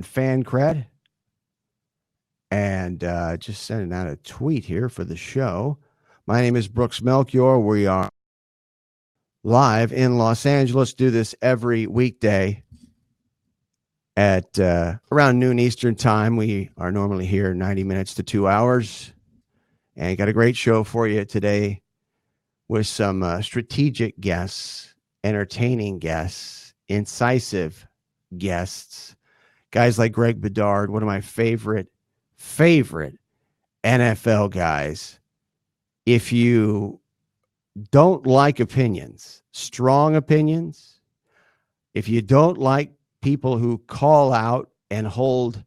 Fancred, and just sending out a tweet here for the show. My name is Brooks Melchior. We are live in Los Angeles. Do this every weekday at around noon Eastern time. We are normally here 90 minutes to 2 hours, and got a great show for you today with some strategic guests, entertaining guests, incisive guests, guys like Greg Bedard, one of my favorite NFL guys. If you don't like opinions, strong opinions, if you don't like people who call out and hold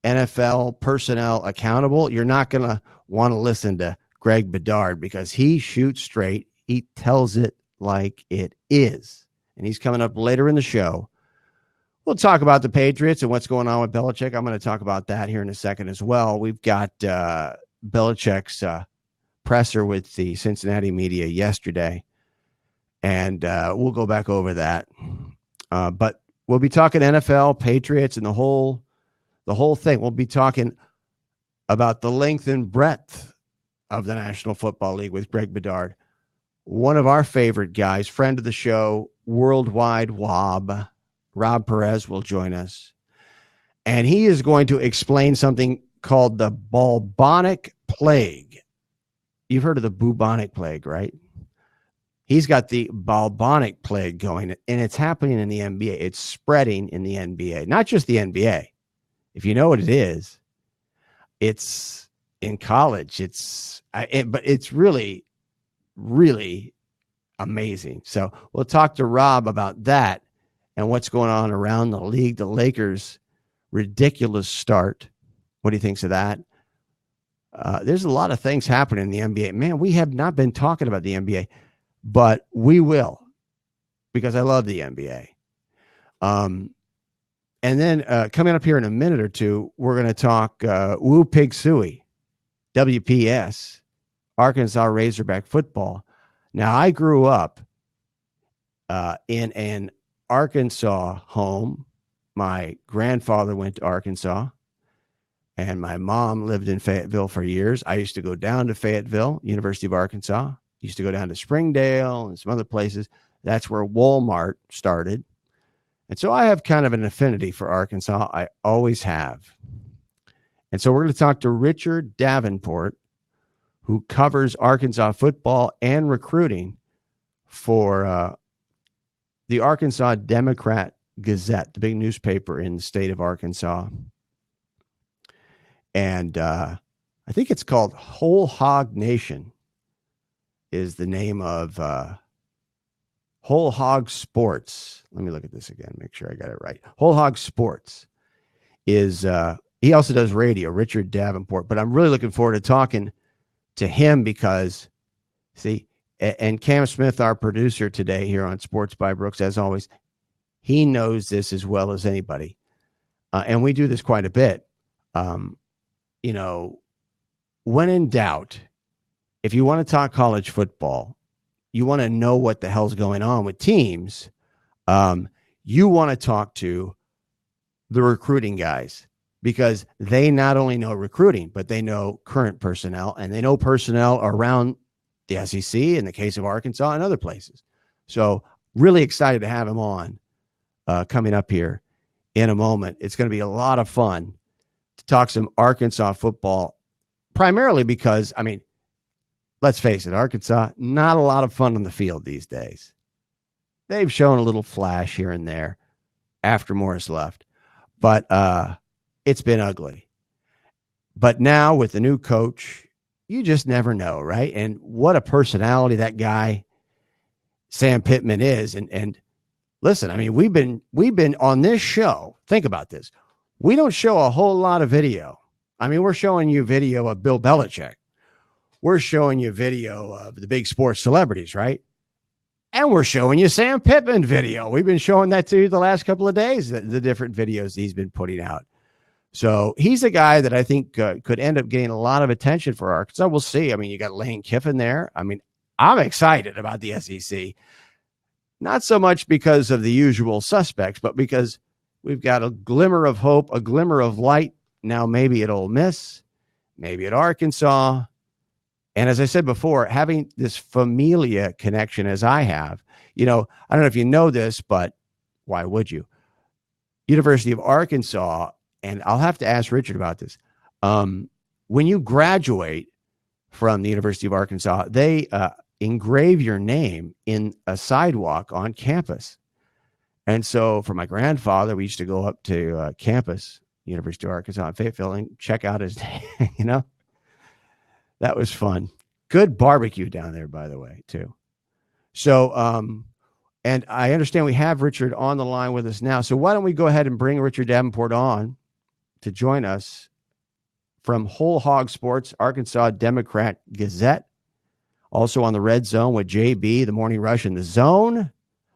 NFL personnel accountable, you're not going to want to listen to Greg Bedard because he shoots straight. He tells it like it is. And he's coming up later in the show. We'll talk about the Patriots and what's going on with Belichick. I'm going to talk about that here in a second as well. We've got Belichick's presser with the Cincinnati media yesterday, and we'll go back over that. But we'll be talking NFL, Patriots, and the whole thing. We'll be talking about the length and breadth of the National Football League with Greg Bedard, one of our favorite guys, friend of the show, worldwide WOB. Rob Perez will join us, and he is going to explain something called the bubonic plague. You've heard of the bubonic plague, right? He's got the bubonic plague going, and it's happening in the NBA. It's spreading in the NBA, not just the NBA. If you know what it is, it's in college. But it's really, really amazing. So we'll talk to Rob about that and what's going on around the league. The Lakers' ridiculous start. What do you think of that? There's a lot of things happening in the NBA. Man, we have not been talking about the NBA, but we will, because I love the NBA. And then coming up here in a minute or two, we're going to talk Woo Pig Sooie, WPS, Arkansas Razorback football. Now, I grew up in an Arkansas home. My grandfather went to Arkansas, and my mom lived in Fayetteville for years. I used to go down to Fayetteville, University of Arkansas. Used to go down to Springdale and some other places. That's where Walmart started. And so I have kind of an affinity for Arkansas. I always have. And so we're going to talk to Richard Davenport, who covers Arkansas football and recruiting for the Arkansas Democrat-Gazette, the big newspaper in the state of Arkansas. And I think it's called Whole Hog Nation is the name of Whole Hog Sports. Let me look at this again, make sure I got it right. Whole Hog Sports is, he also does radio, Richard Davenport. But I'm really looking forward to talking to him because, see, and Cam Smith, our producer today here on Sports by Brooks, as always, he knows this as well as anybody. And we do this quite a bit. You know, when in doubt, if you want to talk college football, you want to know what the hell's going on with teams, you want to talk to the recruiting guys because they not only know recruiting, but they know current personnel and they know personnel around the SEC in the case of Arkansas and other places. So really excited to have him on coming up here in a moment. It's going to be a lot of fun to talk some Arkansas football, primarily because, I mean, let's face it, Arkansas, not a lot of fun on the field these days. They've shown a little flash here and there after Morris left, but it's been ugly. But now with the new coach, you just never know, right? And what a personality that guy, Sam Pittman, is. And listen, I mean, we've been on this show. Think about this. We don't show a whole lot of video. I mean, we're showing you video of Bill Belichick. We're showing you video of the big sports celebrities, right? And we're showing you Sam Pittman video. We've been showing that to you the last couple of days, the different videos he's been putting out. So he's a guy that I think could end up getting a lot of attention for Arkansas. We'll see. I mean, you got Lane Kiffin there. I mean, I'm excited about the SEC. Not so much because of the usual suspects, but because We've got a glimmer of hope, a glimmer of light. Now, maybe at Ole Miss, maybe at Arkansas. And as I said before, having this familia connection as I have, I don't know if you know this, but why would you? University of Arkansas, and I'll have to ask Richard about this. When you graduate from the University of Arkansas, they engrave your name in a sidewalk on campus. And so for my grandfather, we used to go up to campus, University of Arkansas in Fayetteville, and check out his name, That was fun. Good barbecue down there, by the way, too. So, and I understand we have Richard on the line with us now. So why don't we go ahead and bring Richard Davenport on to join us from Whole Hog Sports, Arkansas Democrat Gazette. Also on the Red Zone with JB, the Morning Rush in the Zone,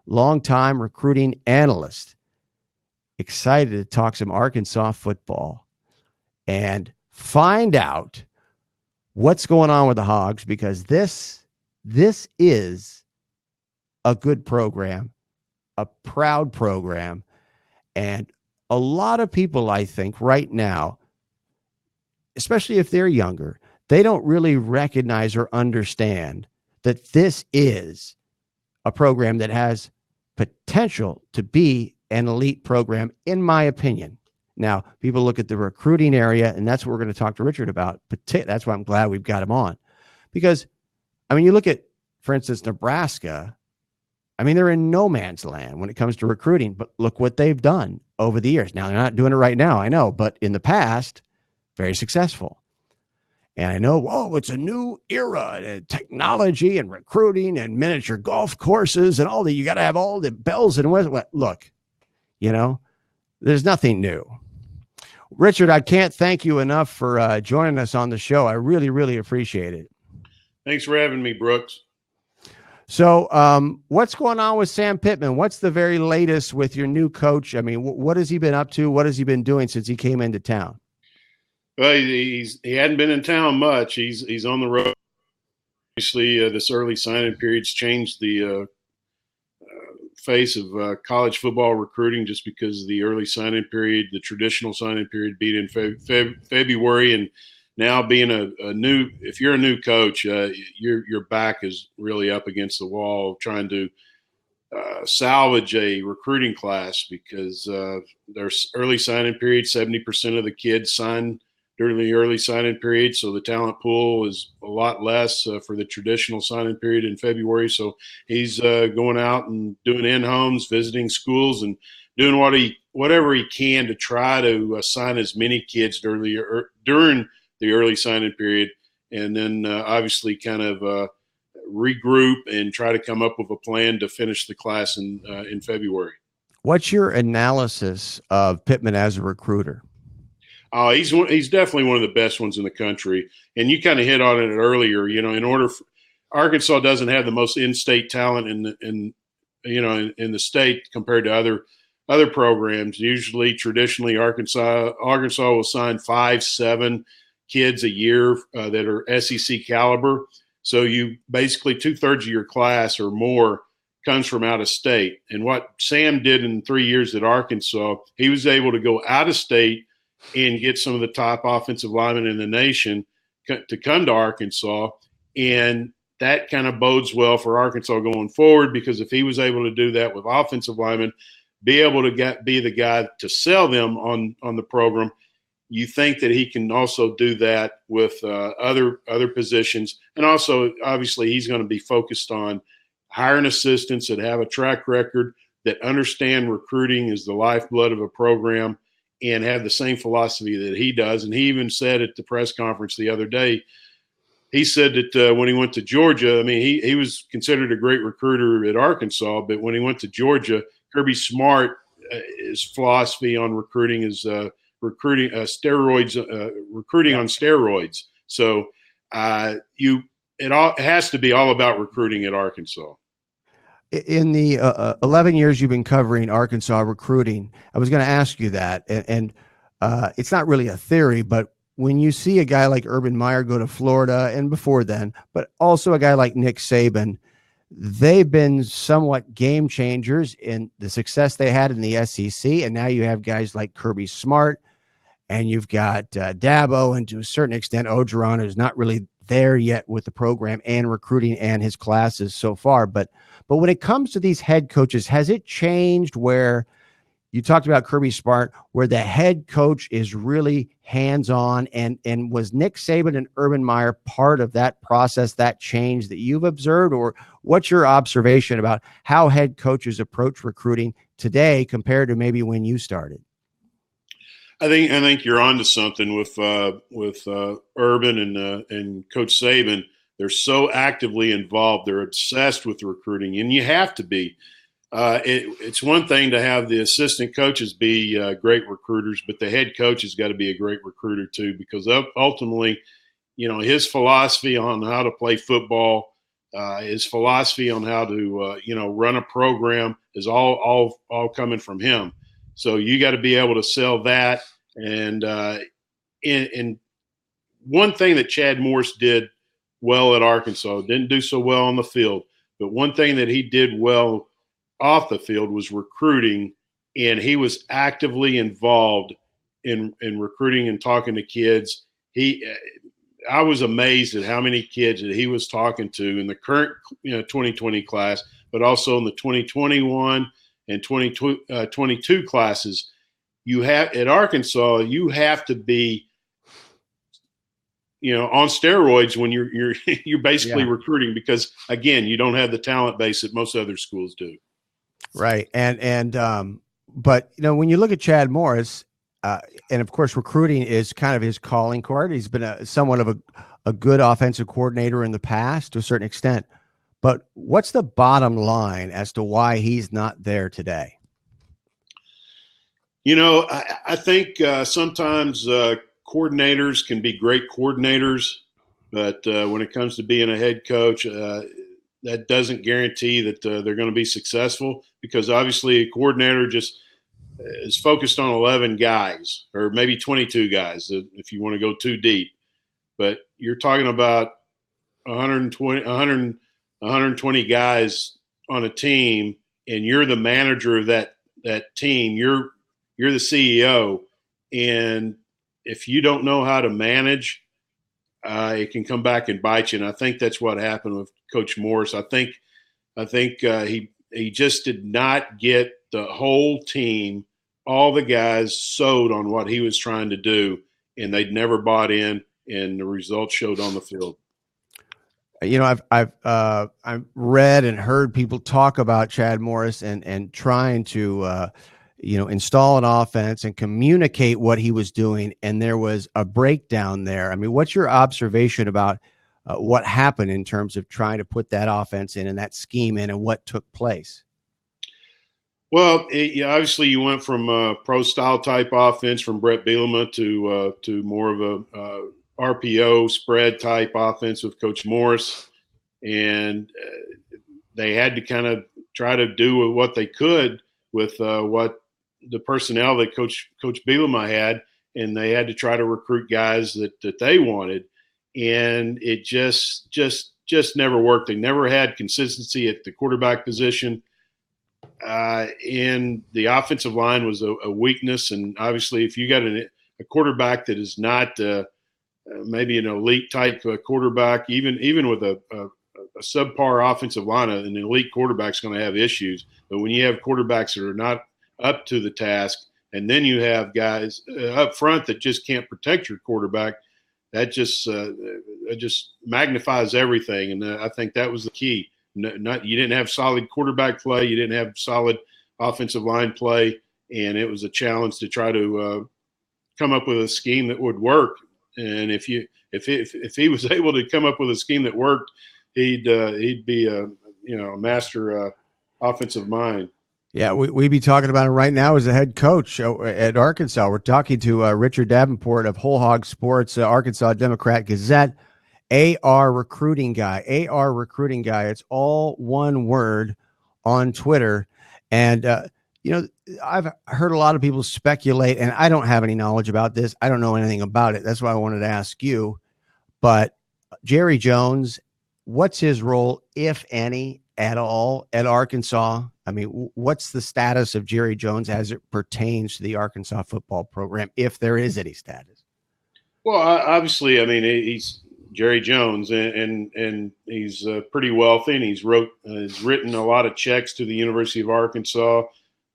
longtime recruiting analyst. Excited to talk some Arkansas football and find out what's going on with the Hogs, because this is a good program, a proud program. And a lot of people, I think, right now, especially if they're younger, they don't really recognize or understand that this is a program that has potential to be an elite program, in my opinion. Now, people look at the recruiting area, and that's what we're going to talk to Richard about. That's why I'm glad we've got him on. Because, you look at, for instance, Nebraska. They're in no man's land when it comes to recruiting, but look what they've done over the years. Now, they're not doing it right now, I know, but in the past, very successful. And I know, it's a new era, technology and recruiting and miniature golf courses and all that. You got to have all the bells and whistles. Look, there's nothing new. Richard, I can't thank you enough for joining us on the show. I really, really appreciate it. Thanks for having me, Brooks. So what's going on with Sam Pittman? What's the very latest with your new coach? What has he been up to? What has he been doing since he came into town? Well, he hadn't been in town much. He's on the road. Obviously, this early signing period's changed the face of college football recruiting, just because the early signing period, the traditional signing period, beat in February, and now being if you're a new coach, your back is really up against the wall trying to salvage a recruiting class, because there's early signing period. 70% of the kids sign during the early signing period, so the talent pool is a lot less for the traditional signing period in February. So he's going out and doing in-homes, visiting schools, and doing whatever he can to try to sign as many kids during the early signing period, and then obviously kind of regroup and try to come up with a plan to finish the class in February. What's your analysis of Pittman as a recruiter? He's definitely one of the best ones in the country, and you kind of hit on it earlier. Arkansas doesn't have the most in-state talent in the state compared to other programs. Usually, traditionally, Arkansas will sign 5-7 kids a year that are SEC caliber. So you basically 2/3 of your class or more comes from out of state. And what Sam did in 3 years at Arkansas, he was able to go out of state and get some of the top offensive linemen in the nation to come to Arkansas. And that kind of bodes well for Arkansas going forward, because if he was able to do that with offensive linemen, be able to be the guy to sell them on the program, you think that he can also do that with other positions. And also, obviously, he's going to be focused on hiring assistants that have a track record, that understand recruiting is the lifeblood of a program, and have the same philosophy that he does. And he even said at the press conference the other day, he said that when he went to Georgia, he was considered a great recruiter at Arkansas, but when he went to Georgia, Kirby Smart, his philosophy on recruiting is recruiting on steroids. So it has to be all about recruiting at Arkansas. In the 11 years you've been covering Arkansas recruiting, I was going to ask you that, and it's not really a theory, but when you see a guy like Urban Meyer go to Florida, and before then, but also a guy like Nick Saban, they've been somewhat game changers in the success they had in the SEC. And now you have guys like Kirby Smart, and you've got Dabo, and to a certain extent, Ogeron, who's not really there yet with the program and recruiting and his classes so far. But when it comes to these head coaches, has it changed where you talked about Kirby Smart, where the head coach is really hands-on, and was Nick Saban and Urban Meyer part of that process, that change that you've observed? Or what's your observation about how head coaches approach recruiting today compared to maybe when you started? I think you're onto something with Urban and Coach Saban. They're so actively involved. They're obsessed with recruiting, and you have to be. It's one thing to have the assistant coaches be great recruiters, but the head coach has got to be a great recruiter too, because ultimately, his philosophy on how to play football, his philosophy on how to run a program is all coming from him. So you got to be able to sell that. And one thing that Chad Morris did well at Arkansas, didn't do so well on the field, but one thing that he did well off the field was recruiting, and he was actively involved in recruiting and talking to kids. I was amazed at how many kids that he was talking to in the current 2020 class, but also in the 2021 and 2022 classes. You have at Arkansas, you have to be on steroids when you're basically recruiting, because again, you don't have the talent base that most other schools do. Right. But when you look at Chad Morris, and of course, recruiting is kind of his calling card. He's been somewhat of a good offensive coordinator in the past to a certain extent. But what's the bottom line as to why he's not there today? I think sometimes coordinators can be great coordinators, but when it comes to being a head coach, that doesn't guarantee that they're going to be successful, because obviously a coordinator just is focused on 11 guys or maybe 22 guys if you want to go too deep. But you're talking about 120 guys on a team, and you're the manager of that team. You're the CEO, and if you don't know how to manage, it can come back and bite you. And I think that's what happened with Coach Morris. I think he just did not get the whole team, all the guys, sold on what he was trying to do, and they'd never bought in, and the results showed on the field. I've read and heard people talk about Chad Morris and trying to install an offense and communicate what he was doing, and there was a breakdown there. I mean, what's your observation about what happened in terms of trying to put that offense in and that scheme in, and what took place? Well, obviously you went from a pro-style type offense from Brett Bielema to more of a RPO spread type offense with Coach Morris, and they had to kind of try to do what they could with what the personnel that Coach Bielema had, and they had to try to recruit guys that they wanted, and it just never worked. They never had consistency at the quarterback position, and the offensive line was a weakness. And obviously, if you got a quarterback that is not maybe an elite type quarterback, even with a subpar offensive line, an elite quarterback's going to have issues. But when you have quarterbacks that are not up to the task, and then you have guys up front that just can't protect your quarterback, that just magnifies everything. And I think that was the key. You didn't have solid quarterback play, you didn't have solid offensive line play, and it was a challenge to try to come up with a scheme that would work. And if he was able to come up with a scheme that worked, he'd be a master offensive mind. Yeah, we'd be talking about it right now as a head coach at Arkansas. We're talking to Richard Davenport of Whole Hog Sports, Arkansas Democrat Gazette, AR Recruiting Guy. AR Recruiting Guy. It's all one word on Twitter. And, I've heard a lot of people speculate, and I don't have any knowledge about this. I don't know anything about it. That's why I wanted to ask you. But Jerry Jones, what's his role, if any, at all at Arkansas? I mean, what's the status of Jerry Jones as it pertains to the Arkansas football program, if there is any status? Well, obviously, I mean, he's Jerry Jones, and he's pretty wealthy, and he's written a lot of checks to the University of Arkansas.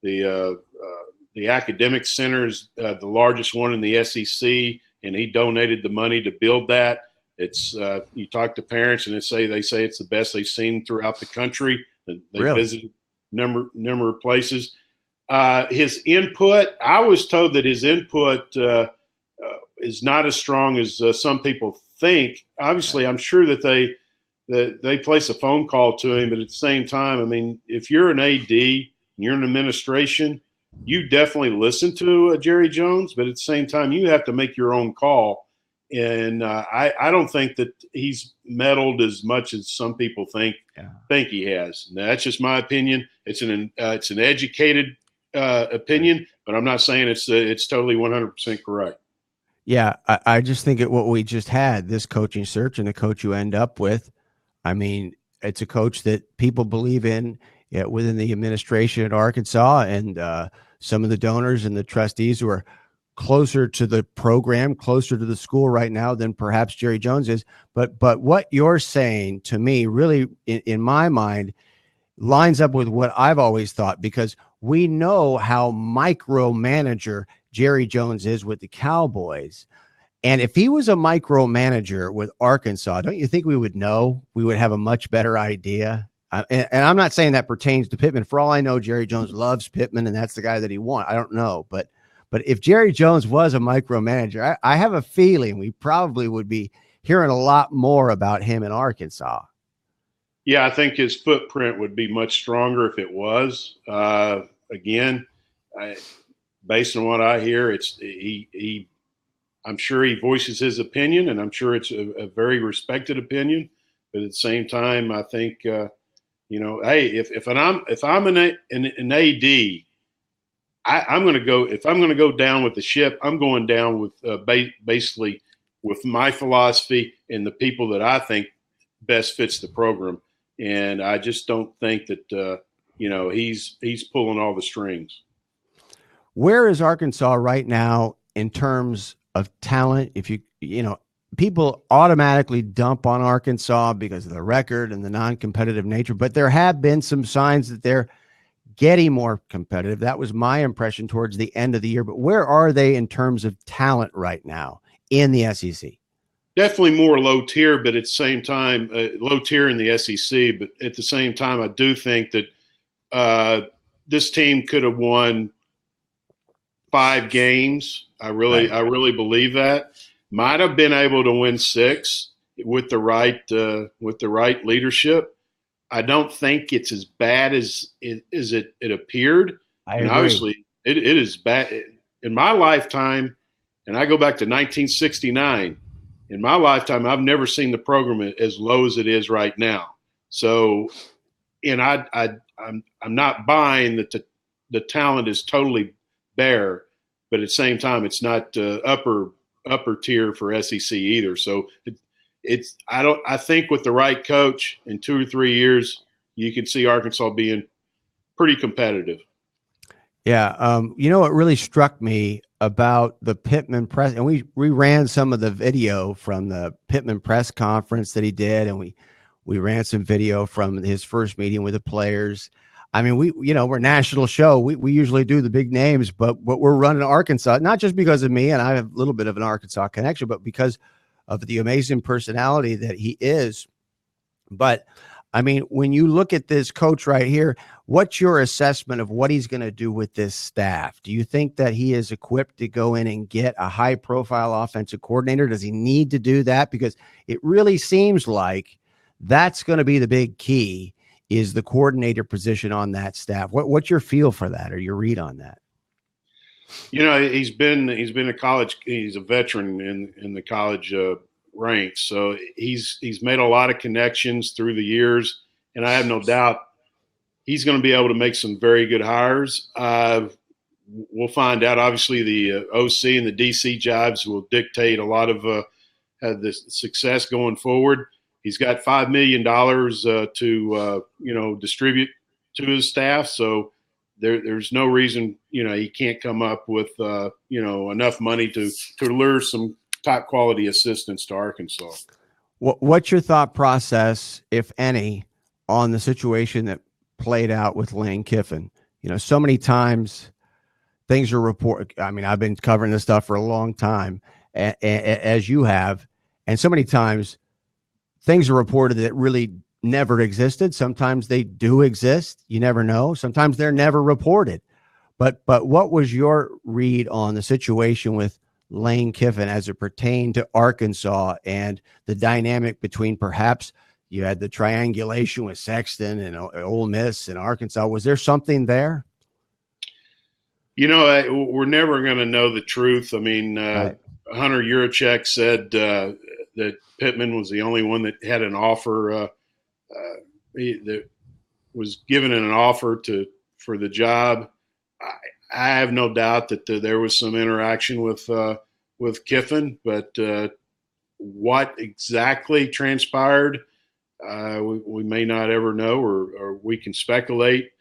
The academic center is the largest one in the SEC, and he donated the money to build that. It's you talk to parents, and they say it's the best they've seen throughout the country. They Really? visited number of places. His input, I was told that his input is not as strong as some people think. Obviously, I'm sure that they place a phone call to him, but at the same time, I mean, if you're an AD and you're in administration, you definitely listen to Jerry Jones, but at the same time, you have to make your own call. And I don't think that he's meddled as much as some people think he has. Now, that's just my opinion. It's an educated opinion, but I'm not saying it's totally 100% correct. Yeah, I just think what we just had, this coaching search and the coach you end up with, I mean, it's a coach that people believe in within the administration at Arkansas, and some of the donors and the trustees who are closer to the program, closer to the school right now than perhaps Jerry Jones is. But what you're saying to me really, in my mind, lines up with what I've always thought, because we know how micromanager Jerry Jones is with the Cowboys. And if he was a micromanager with Arkansas, don't you think we would know? We would have a much better idea. And I'm not saying that pertains to Pittman. For all I know, Jerry Jones loves Pittman, and that's the guy that he wants. I don't know. But if Jerry Jones was a micromanager, I have a feeling we probably would be hearing a lot more about him in Arkansas. Yeah, I think his footprint would be much stronger if it was. Again, based on what I hear, I'm sure he voices his opinion, and I'm sure it's a very respected opinion. But at the same time, I think hey, if I'm an AD, I'm going to go. If I'm going to go down with the ship, I'm going down with basically with my philosophy and the people that I think best fits the program. And I just don't think that he's pulling all the strings. Where is Arkansas right now in terms of talent? If people automatically dump on Arkansas because of the record and the non-competitive nature, but there have been some signs that they're getting more competitive. That was my impression towards the end of the year. But where are they in terms of talent right now in the SEC? Definitely more low tier, but at the same time, low tier in the SEC. But at the same time, I do think that this team could have won 5 games. I really believe that. Might have been able to win 6 with the right leadership. I don't think it's as bad as it appeared. I and agree. Obviously, it is bad in my lifetime. And I go back to 1969. In my lifetime, I've never seen the program as low as it is right now. So, and I'm not buying that the talent is totally bare, but at the same time, it's not upper tier for SEC either. So I think with the right coach in 2 or 3 years, you can see Arkansas being pretty competitive. Yeah. What really struck me about the Pittman press, and we ran some of the video from the Pittman press conference that he did, and we ran some video from his first meeting with the players. I mean, we're a national show. We usually do the big names, but we're running Arkansas, not just because of me, and I have a little bit of an Arkansas connection, but because of the amazing personality that he is. But I mean, when you look at this coach right here, what's your assessment of what he's going to do with this staff? Do you think that he is equipped to go in and get a high-profile offensive coordinator? Does he need to do that? Because it really seems like that's going to be the big key, is the coordinator position on that staff. What's your feel for that, or your read on that? He's been a college. He's a veteran in the college ranks, so he's made a lot of connections through the years, and I have no doubt he's going to be able to make some very good hires. We'll find out. Obviously, the OC and the DC jobs will dictate a lot of the success going forward. He's got $5 million to distribute to his staff. So there's no reason he can't come up with enough money to lure some top quality assistants to Arkansas. What's your thought process, if any, on the situation that played out with Lane Kiffin? So many times things are reported. I mean, I've been covering this stuff for a long time, as you have, and so many times things are reported that really never existed. Sometimes they do exist. You never know. Sometimes they're never reported. But what was your read on the situation with Lane Kiffin as it pertained to Arkansas and the dynamic between, perhaps you had the triangulation with Sexton and Ole Miss and Arkansas? Was there something there? We're never going to know the truth. I mean, Right. Hunter Yurachek said that Pittman was the only one that had an offer, that was given an offer for the job. I have no doubt that there was some interaction with Kiffin, but what exactly transpired, we may not ever know, or we can speculate.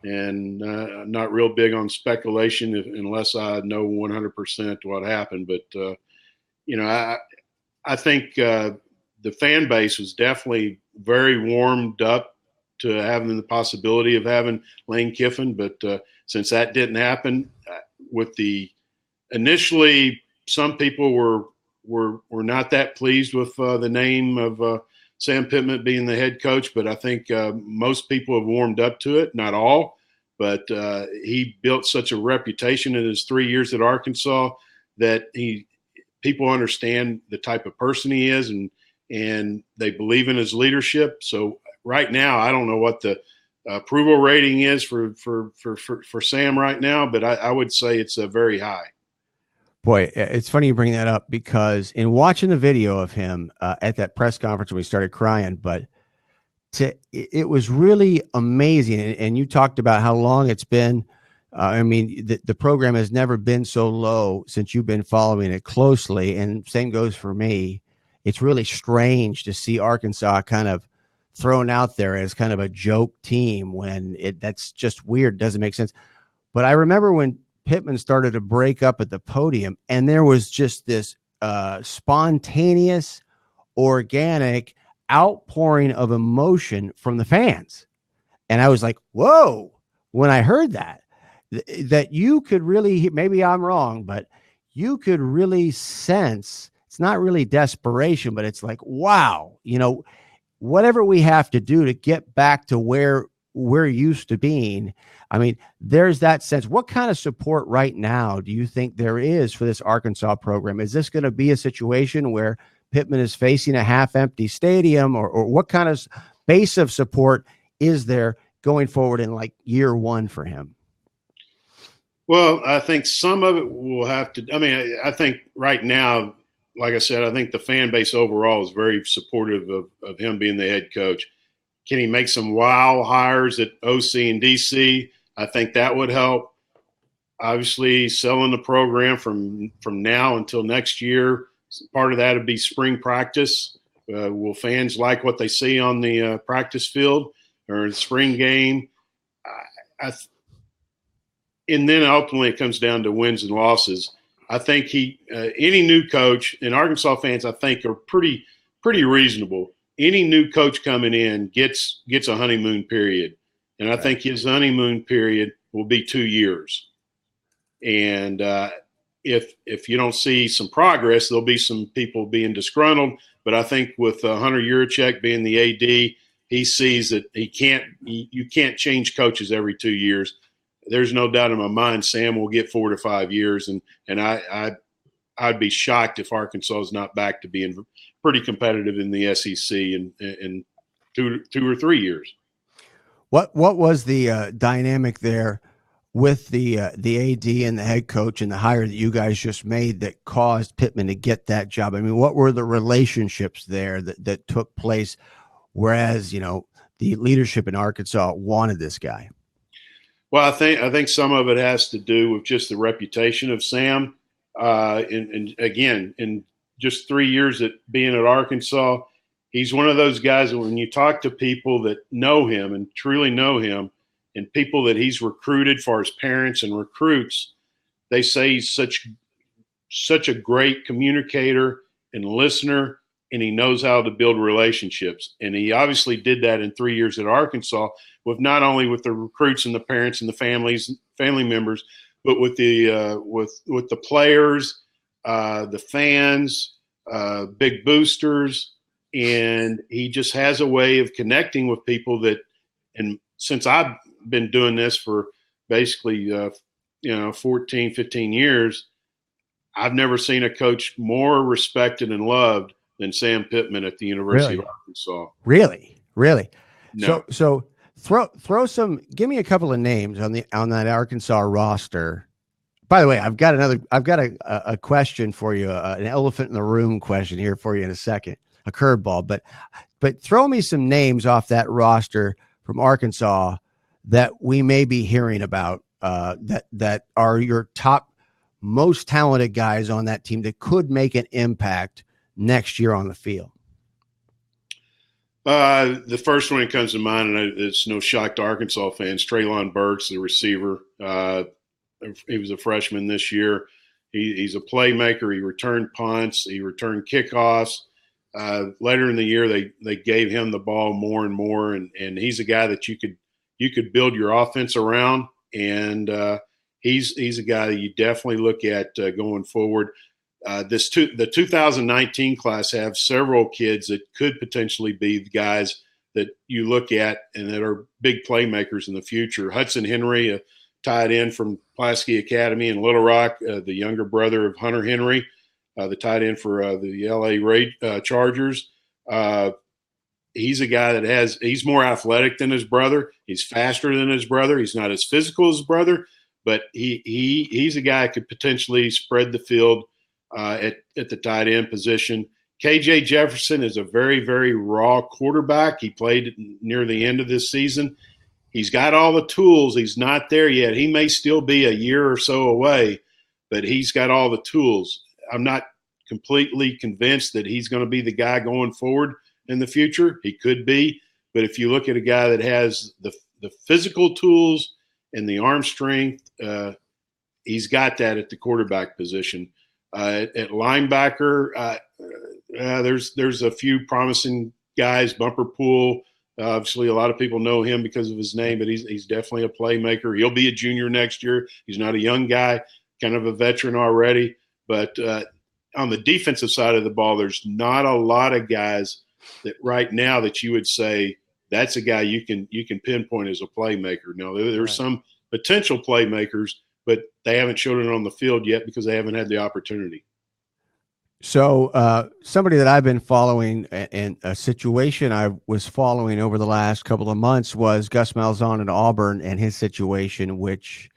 And I'm not real big on speculation unless I know 100% what happened. But I think the fan base was definitely very warmed up to having the possibility of having Lane Kiffin. But since that didn't happen, initially some people were not that pleased with the name of Sam Pittman being the head coach. But I think most people have warmed up to it, not all. But he built such a reputation in his 3 years at Arkansas that people understand the type of person he is, and they believe in his leadership. So right now, I don't know what the approval rating is for Sam right now, but I would say it's a very high. Boy, it's funny you bring that up, because in watching the video of him at that press conference when we started crying, but it was really amazing. And you talked about how long it's been. I mean, the program has never been so low since you've been following it closely. And same goes for me. It's really strange to see Arkansas kind of thrown out there as kind of a joke team when that's just weird. Doesn't make sense. But I remember when Pittman started to break up at the podium, and there was just this spontaneous, organic outpouring of emotion from the fans. And I was like, whoa, when I heard that you could really, maybe I'm wrong, but you could really sense, it's not really desperation, but it's like, wow, whatever we have to do to get back to where we're used to being. I mean, there's that sense. What kind of support right now do you think there is for this Arkansas program? Is this going to be a situation where Pittman is facing a half-empty stadium, or what kind of base of support is there going forward in like year one for him? Well, I think some of it will have to – I mean, I think right now, like I said, I think the fan base overall is very supportive of him being the head coach. Can he make some wow hires at OC and DC? I think that would help. Obviously, selling the program from now until next year, part of that would be spring practice. Will fans like what they see on the practice field or the spring game? And then ultimately it comes down to wins and losses. I think any new coach, and Arkansas fans, I think, are pretty reasonable. Any new coach coming in gets a honeymoon period, and I think his honeymoon period will be 2 years. And if you don't see some progress, there'll be some people being disgruntled. But I think with Hunter Yurachek being the AD, he sees that you can't change coaches every 2 years. There's no doubt in my mind Sam will get 4 to 5 years, and I'd be shocked if Arkansas is not back to being pretty competitive in the SEC in 2 or 3 years. What was the dynamic there with the AD and the head coach and the hire that you guys just made that caused Pittman to get that job? I mean, what were the relationships there that took place, whereas the leadership in Arkansas wanted this guy? Well, I think some of it has to do with just the reputation of Sam. And again, in just 3 years being at Arkansas, he's one of those guys that when you talk to people that know him and truly know him, and people that he's recruited for his parents and recruits, they say he's such a great communicator and listener, and he knows how to build relationships. And he obviously did that in 3 years at Arkansas, with not only with the recruits and the parents and the family members, but with the with the players, the fans, big boosters, and he just has a way of connecting with people that. And since I've been doing this for basically 14, 15 years, I've never seen a coach more respected and loved than Sam Pittman at the University of Arkansas. Really. No. So throw some. Give me a couple of names on that Arkansas roster. By the way, I've got a question for you, an elephant in the room question here for you in a second, a curveball. But throw me some names off that roster from Arkansas that we may be hearing about, that are your top, most talented guys on that team that could make an impact next year on the field. The first one that comes to mind, and it's no shock to Arkansas fans, Treylon Burks, the receiver. He was a freshman this year. He's a playmaker. He returned punts. He returned kickoffs. Later in the year, they gave him the ball more and more, and he's a guy that you could build your offense around. And he's a guy that you definitely look at going forward. The 2019 class have several kids that could potentially be the guys that you look at and that are big playmakers in the future. Hudson Henry, a tight end from Pulaski Academy in Little Rock, the younger brother of Hunter Henry, the tight end for the LA Chargers. He's a guy that he's more athletic than his brother. He's faster than his brother. He's not as physical as his brother, but he's a guy that could potentially spread the field at the tight end position. KJ Jefferson is a very, very raw quarterback. He played near the end of this season. He's got all the tools. He's not there yet. He may still be a year or so away, but he's got all the tools. I'm not completely convinced that he's going to be the guy going forward in the future. He could be, but if you look at a guy that has the physical tools and the arm strength, he's got that at the quarterback position. At linebacker, there's a few promising guys. Bumper Pool, obviously a lot of people know him because of his name, but he's definitely a playmaker. He'll be a junior next year. He's not a young guy, kind of a veteran already. But on the defensive side of the ball, there's not a lot of guys that right now that you would say that's a guy you can pinpoint as a playmaker. Now, there's some potential playmakers, but they haven't shown it on the field yet because they haven't had the opportunity. So somebody that I've been following, and a situation I was following over the last couple of months, was Gus Malzahn at Auburn and his situation, which,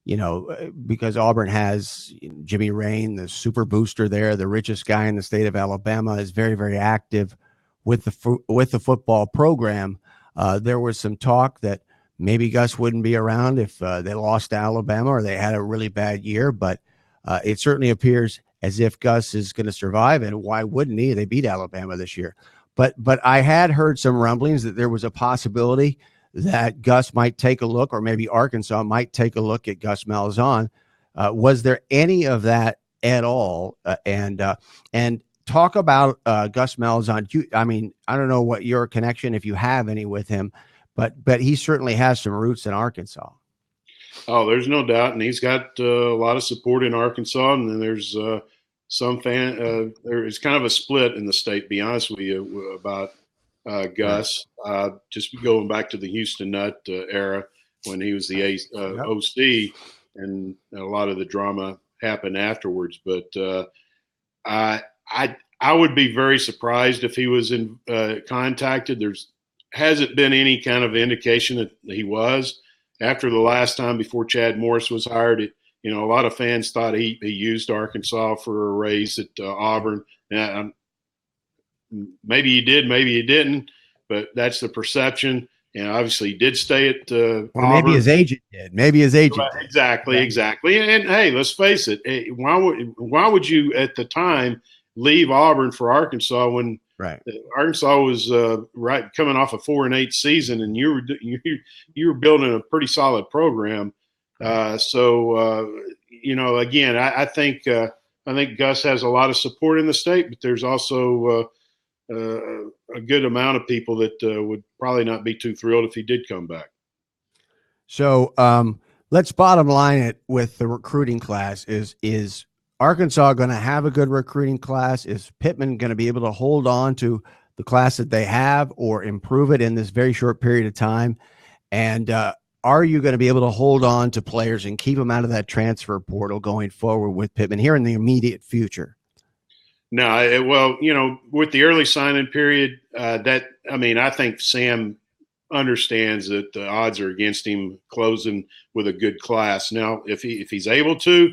because Auburn has Jimmy Rain, the super booster there, the richest guy in the state of Alabama, is very, very active with the football program. There was some talk that maybe Gus wouldn't be around if they lost to Alabama or they had a really bad year, but it certainly appears as if Gus is going to survive, and why wouldn't he? They beat Alabama this year. But I had heard some rumblings that there was a possibility that Gus might take a look, or maybe Arkansas might take a look at Gus Malzahn. Was there any of that at all? And talk about Gus Malzahn. I don't know what your connection, if you have any, with him, but he certainly has some roots in Arkansas. Oh, there's no doubt, and he's got a lot of support in Arkansas, and then there's some fan. There's kind of a split in the state, to be honest with you, about Gus. Just going back to the Houston Nutt era when he was the OC, and a lot of the drama happened afterwards. But I would be very surprised if he was contacted. Hasn't been any kind of indication that he was. After the last time before Chad Morris was hired, a lot of fans thought he used Arkansas for a raise at Auburn. And maybe he did, maybe he didn't, but that's the perception. And obviously he did stay at Auburn. Maybe his agent did. Exactly. And hey, let's face it. Why would you at the time leave Auburn for Arkansas when Right. Arkansas was right coming off a 4-8 season, and you were building a pretty solid program. Again, I think Gus has a lot of support in the state, but there's also a good amount of people that would probably not be too thrilled if he did come back. So let's bottom line it with the recruiting class. Is Arkansas going to have a good recruiting class? Is Pittman going to be able to hold on to the class that they have or improve it in this very short period of time? And are you going to be able to hold on to players and keep them out of that transfer portal going forward with Pittman here in the immediate future? No, with the early signing period, I think Sam understands that the odds are against him closing with a good class. Now, if he's able to,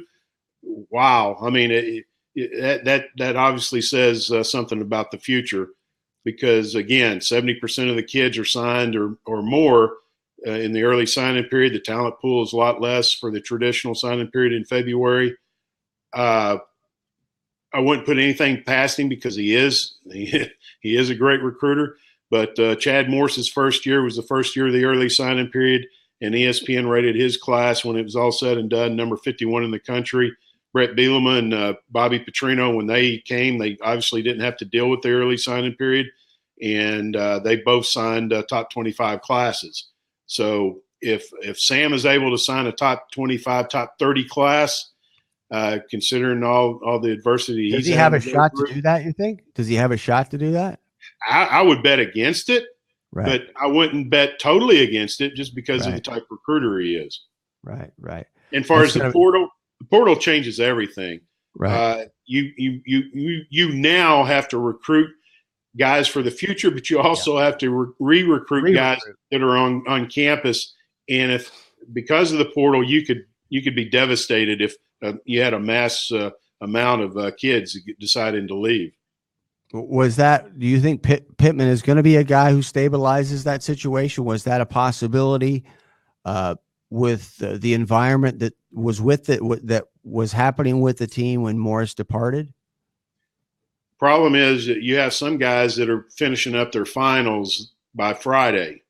wow. I mean, that obviously says something about the future, because again, 70% of the kids are signed or more in the early signing period. The talent pool is a lot less for the traditional signing period in February. I wouldn't put anything past him because he is a great recruiter. But Chad Morse's first year was the first year of the early signing period, and ESPN rated his class when it was all said and done number 51 in the country. Brett Bielema and Bobby Petrino, when they came, they obviously didn't have to deal with the early signing period, and they both signed top 25 classes. So if Sam is able to sign a top 25, top 30 class, considering all the adversity, does he have a shot to do that? You think? Does he have a shot to do that? I would bet against it, right. But I wouldn't bet totally against it just because of the type of recruiter he is. Right. And as far as the portal changes everything. Right. You now have to recruit guys for the future, but you also have to re-recruit guys that are on campus. And if because of the portal, you could be devastated if you had a mass amount of kids deciding to leave. Do you think Pittman is going to be a guy who stabilizes that situation? Was that a possibility with the environment that was that was happening with the team when Morris departed? Problem is that you have some guys that are finishing up their finals by Friday.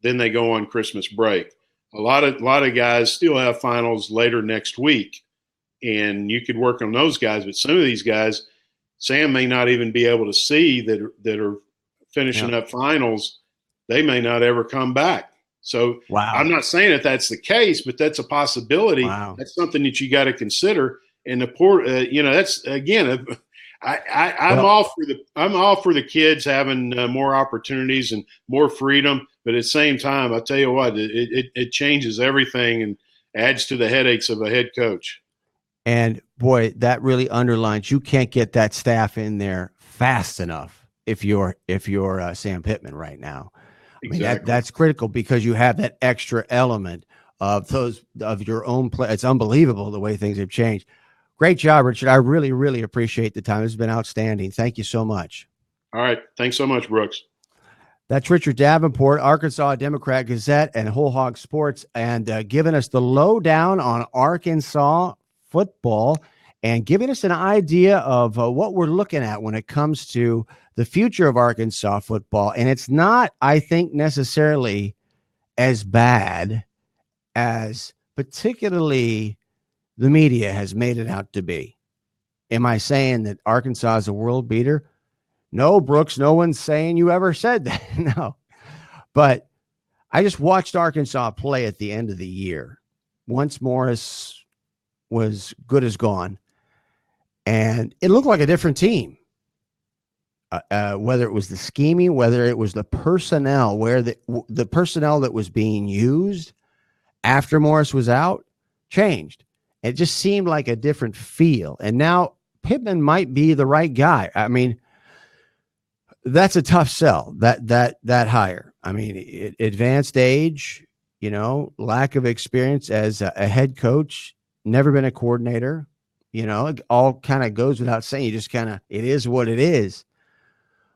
Then they go on Christmas break. A lot of guys still have finals later next week, and you could work on those guys. But some of these guys, Sam may not even be able to see that are finishing up finals. They may not ever come back. So I'm not saying that that's the case, but that's a possibility. Wow. That's something that you got to consider. And that's again, I'm all for the kids having more opportunities and more freedom. But at the same time, I tell you what, it changes everything and adds to the headaches of a head coach. And boy, that really underlines you can't get that staff in there fast enough if you're Sam Pittman right now. Exactly. I mean, that's critical because you have that extra element of your own play. It's unbelievable the way things have changed. Great job, Richard. I really, really appreciate the time. It's been outstanding. Thank you so much. All right. Thanks so much, Brooks. That's Richard Davenport, Arkansas Democrat Gazette and Whole Hog Sports, and giving us the lowdown on Arkansas football and giving us an idea of what we're looking at when it comes to the future of Arkansas football. And it's not, I think, necessarily as bad as particularly the media has made it out to be. Am I saying that Arkansas is a world beater? No, Brooks, no one's saying you ever said that. No. But I just watched Arkansas play at the end of the year. Once Morris was good as gone, and it looked like a different team. Whether it was the scheming, whether it was the personnel, where the personnel that was being used after Morris was out changed. It just seemed like a different feel. And now Pittman might be the right guy. I mean, that's a tough sell, that hire. I mean, advanced age, lack of experience as a head coach, never been a coordinator, it all kind of goes without saying. You just it is what it is.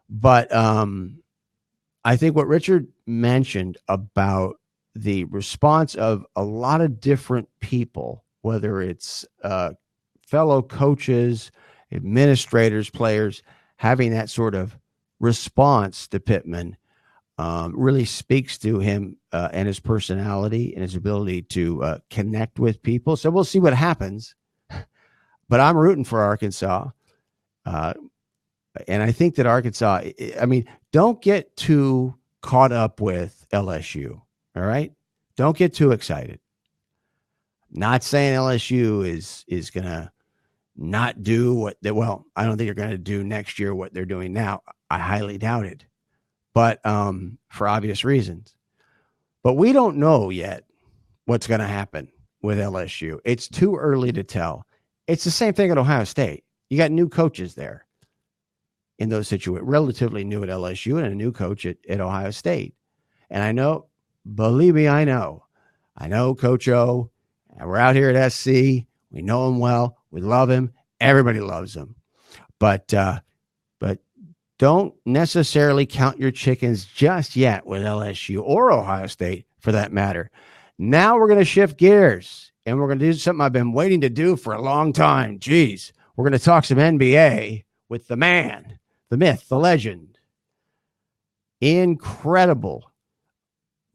But I think what Richard mentioned about the response of a lot of different people, whether it's fellow coaches, administrators, players, having that sort of response to Pittman really speaks to him and his personality and his ability to connect with people. So we'll see what happens. But I'm rooting for Arkansas. And I think that Arkansas, I mean, don't get too caught up with LSU. All right. Don't get too excited. Not saying LSU is going to not do what they, well, I don't think they're going to do next year what they're doing now. I highly doubt it. But for obvious reasons. But we don't know yet what's going to happen with LSU. It's too early to tell. It's the same thing at Ohio State. You got new coaches there in those situations, relatively new at LSU and a new coach at Ohio State. And I know, believe me, I know Coach O, and we're out here at SC. We know him well. We love him. Everybody loves him. But don't necessarily count your chickens just yet with LSU or Ohio State for that matter. Now we're going to shift gears and we're going to do something I've been waiting to do for a long time. Geez, we're going to talk some NBA with the man, the myth, the legend. Incredible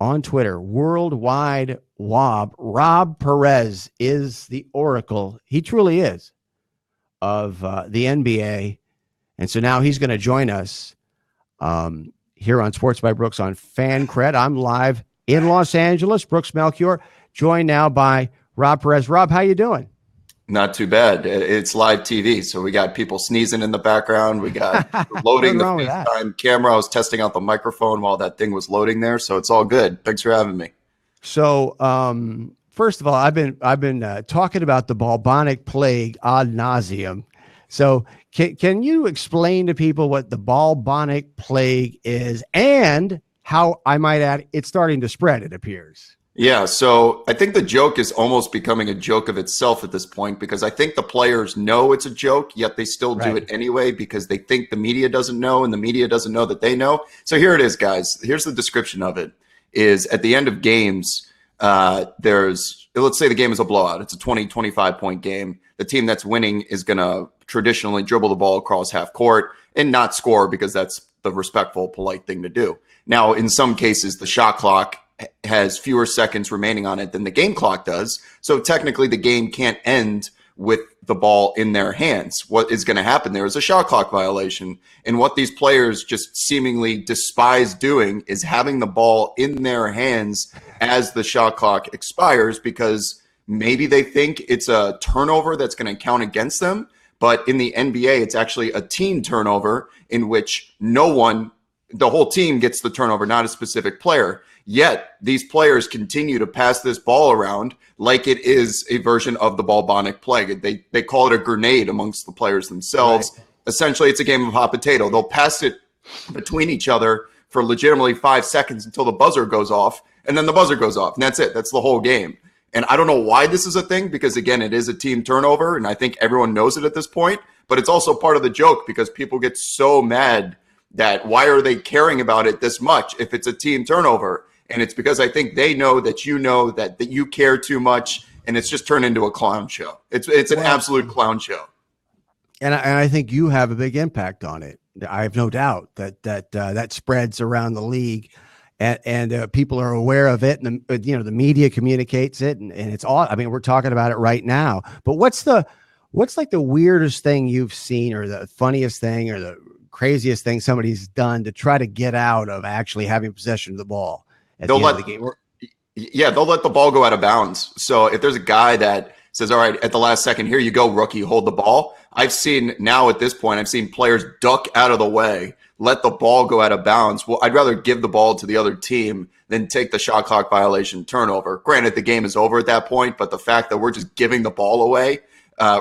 on Twitter, worldwide wob. Rob Perez is the oracle. He truly is of the NBA. And so now he's going to join us here on Sports by Brooks on Fancred. I'm live in Los Angeles. Brooks Melchior, joined now by Rob Perez. Rob, how you doing? Not too bad. It's live TV, so we got people sneezing in the background. We got loading the FaceTime camera. I was testing out the microphone while that thing was loading there, so it's all good. Thanks for having me. So, first of all, I've been talking about the bubonic plague ad nauseum. So, can you explain to people what the bubonic plague is and how, I might add, it's starting to spread, it appears? Yeah, so I think the joke is almost becoming a joke of itself at this point because I think the players know it's a joke, yet they still do it anyway because they think the media doesn't know and the media doesn't know that they know. So here it is, guys. Here's the description of it. Is at the end of games, let's say the game is a blowout. It's a 20, 25-point game. The team that's winning is going to traditionally dribble the ball across half court and not score because that's the respectful, polite thing to do. Now, in some cases, the shot clock has fewer seconds remaining on it than the game clock does. So technically the game can't end with the ball in their hands. What is going to happen there is a shot clock violation. And what these players just seemingly despise doing is having the ball in their hands as the shot clock expires because maybe they think it's a turnover that's going to count against them. But in the NBA, it's actually a team turnover in which the whole team gets the turnover, not a specific player. Yet these players continue to pass this ball around like it is a version of the bubonic plague. They call it a grenade amongst the players themselves. Right. Essentially, it's a game of hot potato. They'll pass it between each other for legitimately 5 seconds until the buzzer goes off, and then the buzzer goes off, and that's it. That's the whole game. And I don't know why this is a thing because, again, it is a team turnover, and I think everyone knows it at this point. But it's also part of the joke because people get so mad that why are they caring about it this much if it's a team turnover? And it's because I think they know that you know that you care too much, and it's just turned into a clown show. It's an absolute clown show. And I think you have a big impact on it. I have no doubt that spreads around the league, and people are aware of it, and the media communicates it, and it's all. I mean, we're talking about it right now. But what's like the weirdest thing you've seen, or the funniest thing, or the craziest thing somebody's done to try to get out of actually having possession of the ball? They'll let the ball go out of bounds. So if there's a guy that says, all right, at the last second, here you go, rookie, hold the ball. I've seen players duck out of the way, let the ball go out of bounds. Well, I'd rather give the ball to the other team than take the shot clock violation turnover. Granted, the game is over at that point, but the fact that we're just giving the ball away,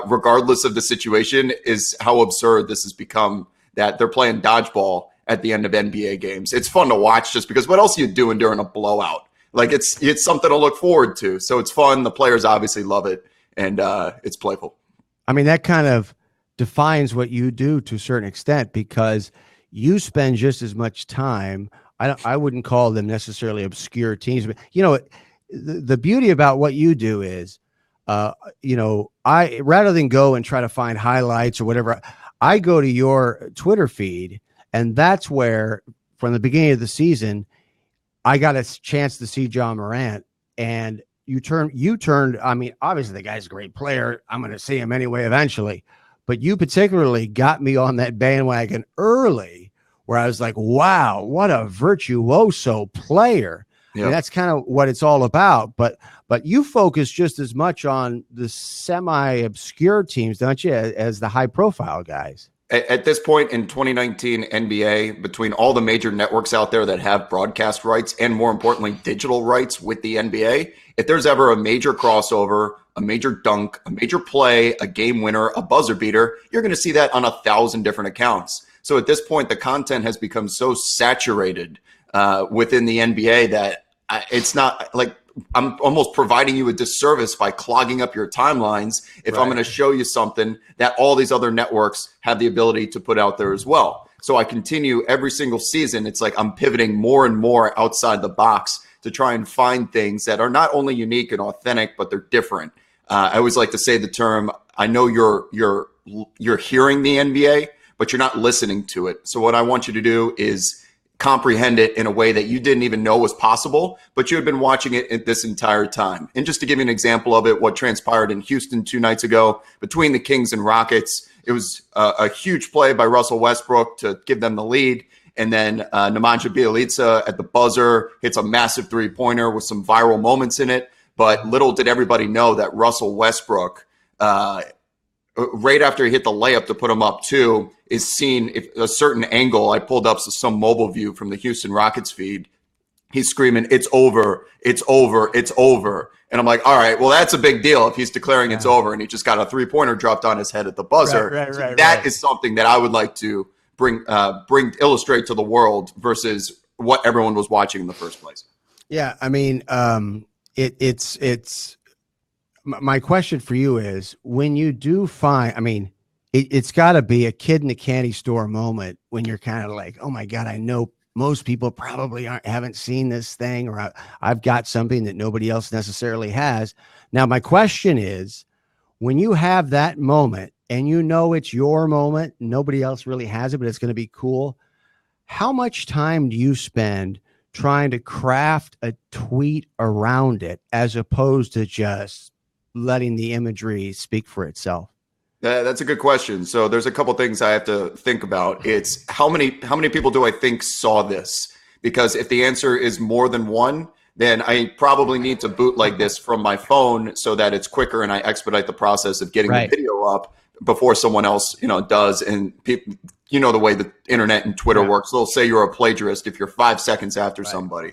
regardless of the situation, is how absurd this has become, that they're playing dodgeball at the end of NBA games. It's fun to watch just because what else are you doing during a blowout? Like it's something to look forward to. So it's fun. The players obviously love it, and it's playful. I mean, that kind of defines what you do to a certain extent because you spend just as much time. I wouldn't call them necessarily obscure teams, but the beauty about what you do is, I rather than go and try to find highlights or whatever, I go to your Twitter feed And that's where, from the beginning of the season, I got a chance to see John Morant, and you turned. I mean, obviously the guy's a great player. I'm going to see him anyway eventually, but you particularly got me on that bandwagon early, where I was like, wow, what a virtuoso player. Yeah. I mean, that's kind of what it's all about. But you focus just as much on the semi-obscure teams, don't you, as the high-profile guys? At this point in 2019 NBA, between all the major networks out there that have broadcast rights and, more importantly, digital rights with the NBA, if there's ever a major crossover, a major dunk, a major play, a game winner, a buzzer beater, you're going to see that on 1,000 different accounts. So at this point, the content has become so saturated within the NBA that it's not like I'm almost providing you a disservice by clogging up your timelines if I'm going to show you something that all these other networks have the ability to put out there as well. So I continue every single season. It's like I'm pivoting more and more outside the box to try and find things that are not only unique and authentic, but they're different. I always like to say the term, I know you're hearing the NBA, but you're not listening to it. So what I want you to do is comprehend it in a way that you didn't even know was possible, but you had been watching it this entire time. And just to give you an example of it, what transpired in Houston 2 nights ago between the Kings and Rockets, it was a huge play by Russell Westbrook to give them the lead. And then Nemanja Bjelica at the buzzer hits a massive three-pointer with some viral moments in it. But little did everybody know that Russell Westbrook, right after he hit the layup to put him up 2, is seen if a certain angle. I pulled up some mobile view from the Houston Rockets feed. He's screaming, "It's over, it's over, it's over." And I'm like, all right, well, that's a big deal if he's declaring it's over, and he just got a three-pointer dropped on his head at the buzzer. That is something that I would like to illustrate to the world versus what everyone was watching in the first place. Yeah, I mean, it's my question for you is, when you do find, I mean, it's got to be a kid in a candy store moment when you're kind of like, oh my God, I know most people probably haven't seen this thing, or I've got something that nobody else necessarily has. Now, my question is, when you have that moment and you know it's your moment, nobody else really has it, but it's going to be cool, how much time do you spend trying to craft a tweet around it as opposed to just letting the imagery speak for itself? That's a good question. So there's a couple things I have to think about. It's how many people do I think saw this? Because if the answer is more than one, then I probably need to bootleg this from my phone so that it's quicker and I expedite the process of getting the video up before someone else, does. And people, the way the internet and Twitter works, they'll say you're a plagiarist if you're 5 seconds after somebody.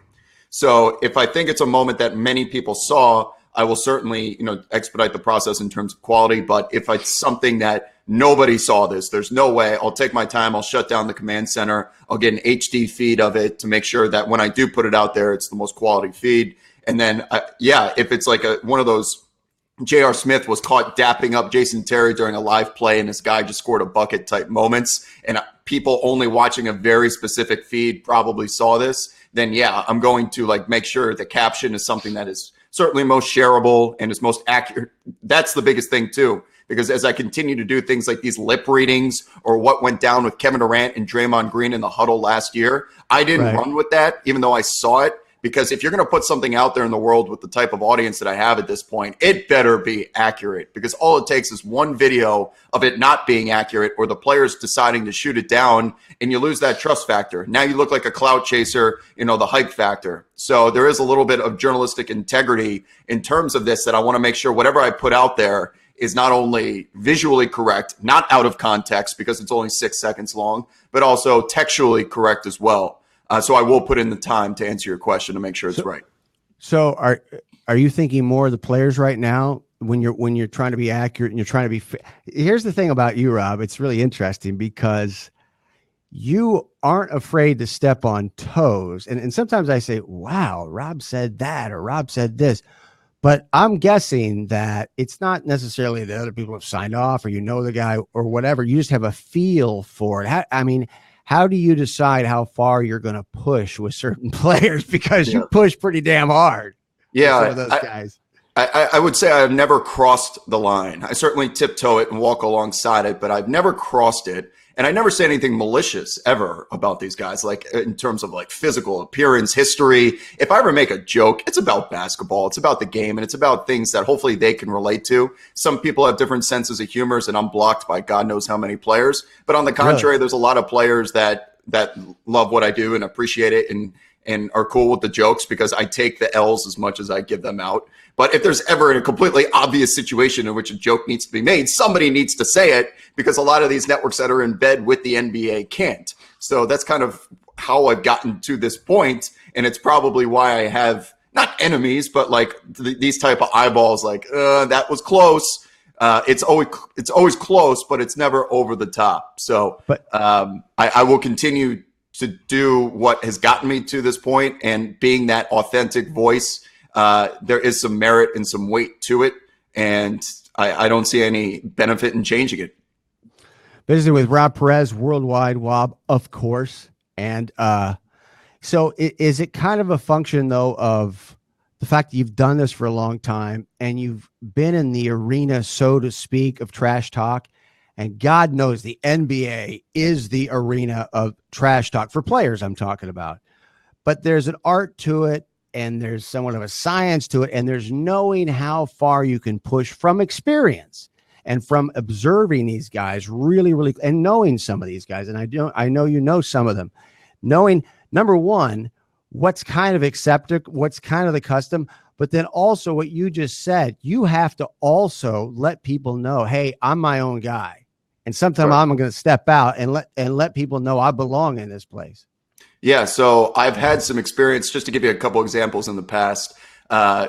So if I think it's a moment that many people saw, I will certainly, expedite the process in terms of quality. But if it's something that nobody saw this, there's no way. I'll take my time. I'll shut down the command center. I'll get an HD feed of it to make sure that when I do put it out there, it's the most quality feed. And then, if it's like one of those, J.R. Smith was caught dapping up Jason Terry during a live play, and this guy just scored a bucket type moments, and people only watching a very specific feed probably saw this, then I'm going to make sure the caption is something that is certainly most shareable and is most accurate. That's the biggest thing too, because as I continue to do things like these lip readings or what went down with Kevin Durant and Draymond Green in the huddle last year, I didn't run with that, even though I saw it. Because if you're going to put something out there in the world with the type of audience that I have at this point, it better be accurate, because all it takes is one video of it not being accurate or the players deciding to shoot it down, and you lose that trust factor. Now you look like a clout chaser, the hype factor. So there is a little bit of journalistic integrity in terms of this, that I want to make sure whatever I put out there is not only visually correct, not out of context because it's only 6 seconds long, but also textually correct as well. So I will put in the time to answer your question to make sure it's right. So are you thinking more of the players right now when you're trying to be accurate and you're trying to be Here's the thing about you, Rob. It's really interesting because you aren't afraid to step on toes. And sometimes I say, wow, Rob said that, or Rob said this. But I'm guessing that it's not necessarily that other people have signed off or the guy or whatever. You just have a feel for it. How do you decide how far you're going to push with certain players? Because you push pretty damn hard. Yeah, with those guys. I would say I've never crossed the line. I certainly tiptoe it and walk alongside it, but I've never crossed it. And I never say anything malicious ever about these guys, like in terms of like physical appearance, history. If I ever make a joke, it's about basketball. It's about the game, and it's about things that hopefully they can relate to. Some people have different senses of humor, and I'm blocked by God knows how many players. But on the contrary, There's a lot of players that love what I do and appreciate it and are cool with the jokes, because I take the L's as much as I give them out. But if there's ever a completely obvious situation in which a joke needs to be made, somebody needs to say it, because a lot of these networks that are in bed with the NBA can't. So that's kind of how I've gotten to this point, and it's probably why I have not enemies, but like these type of eyeballs, like that was close. It's always close, but it's never over the top. So, but I will continue to do what has gotten me to this point, and being that authentic voice. There is some merit and some weight to it, and I don't see any benefit in changing it. Visiting with Rob Perez, Worldwide Wob, of course. And so is it kind of a function, though, of the fact that you've done this for a long time and you've been in the arena, so to speak, of trash talk? And God knows the NBA is the arena of trash talk for players, I'm talking about. But there's an art to it, and there's somewhat of a science to it, and there's knowing how far you can push from experience and from observing these guys really, and knowing some of these guys. And I know you know some of them. Knowing, number one, what's kind of accepted, what's kind of the custom, but then also what you just said, you have to also let people know, hey, I'm my own guy. And sometimes I'm going to step out and let people know I belong in this place. Yeah, so I've had some experience, just to give you a couple examples in the past.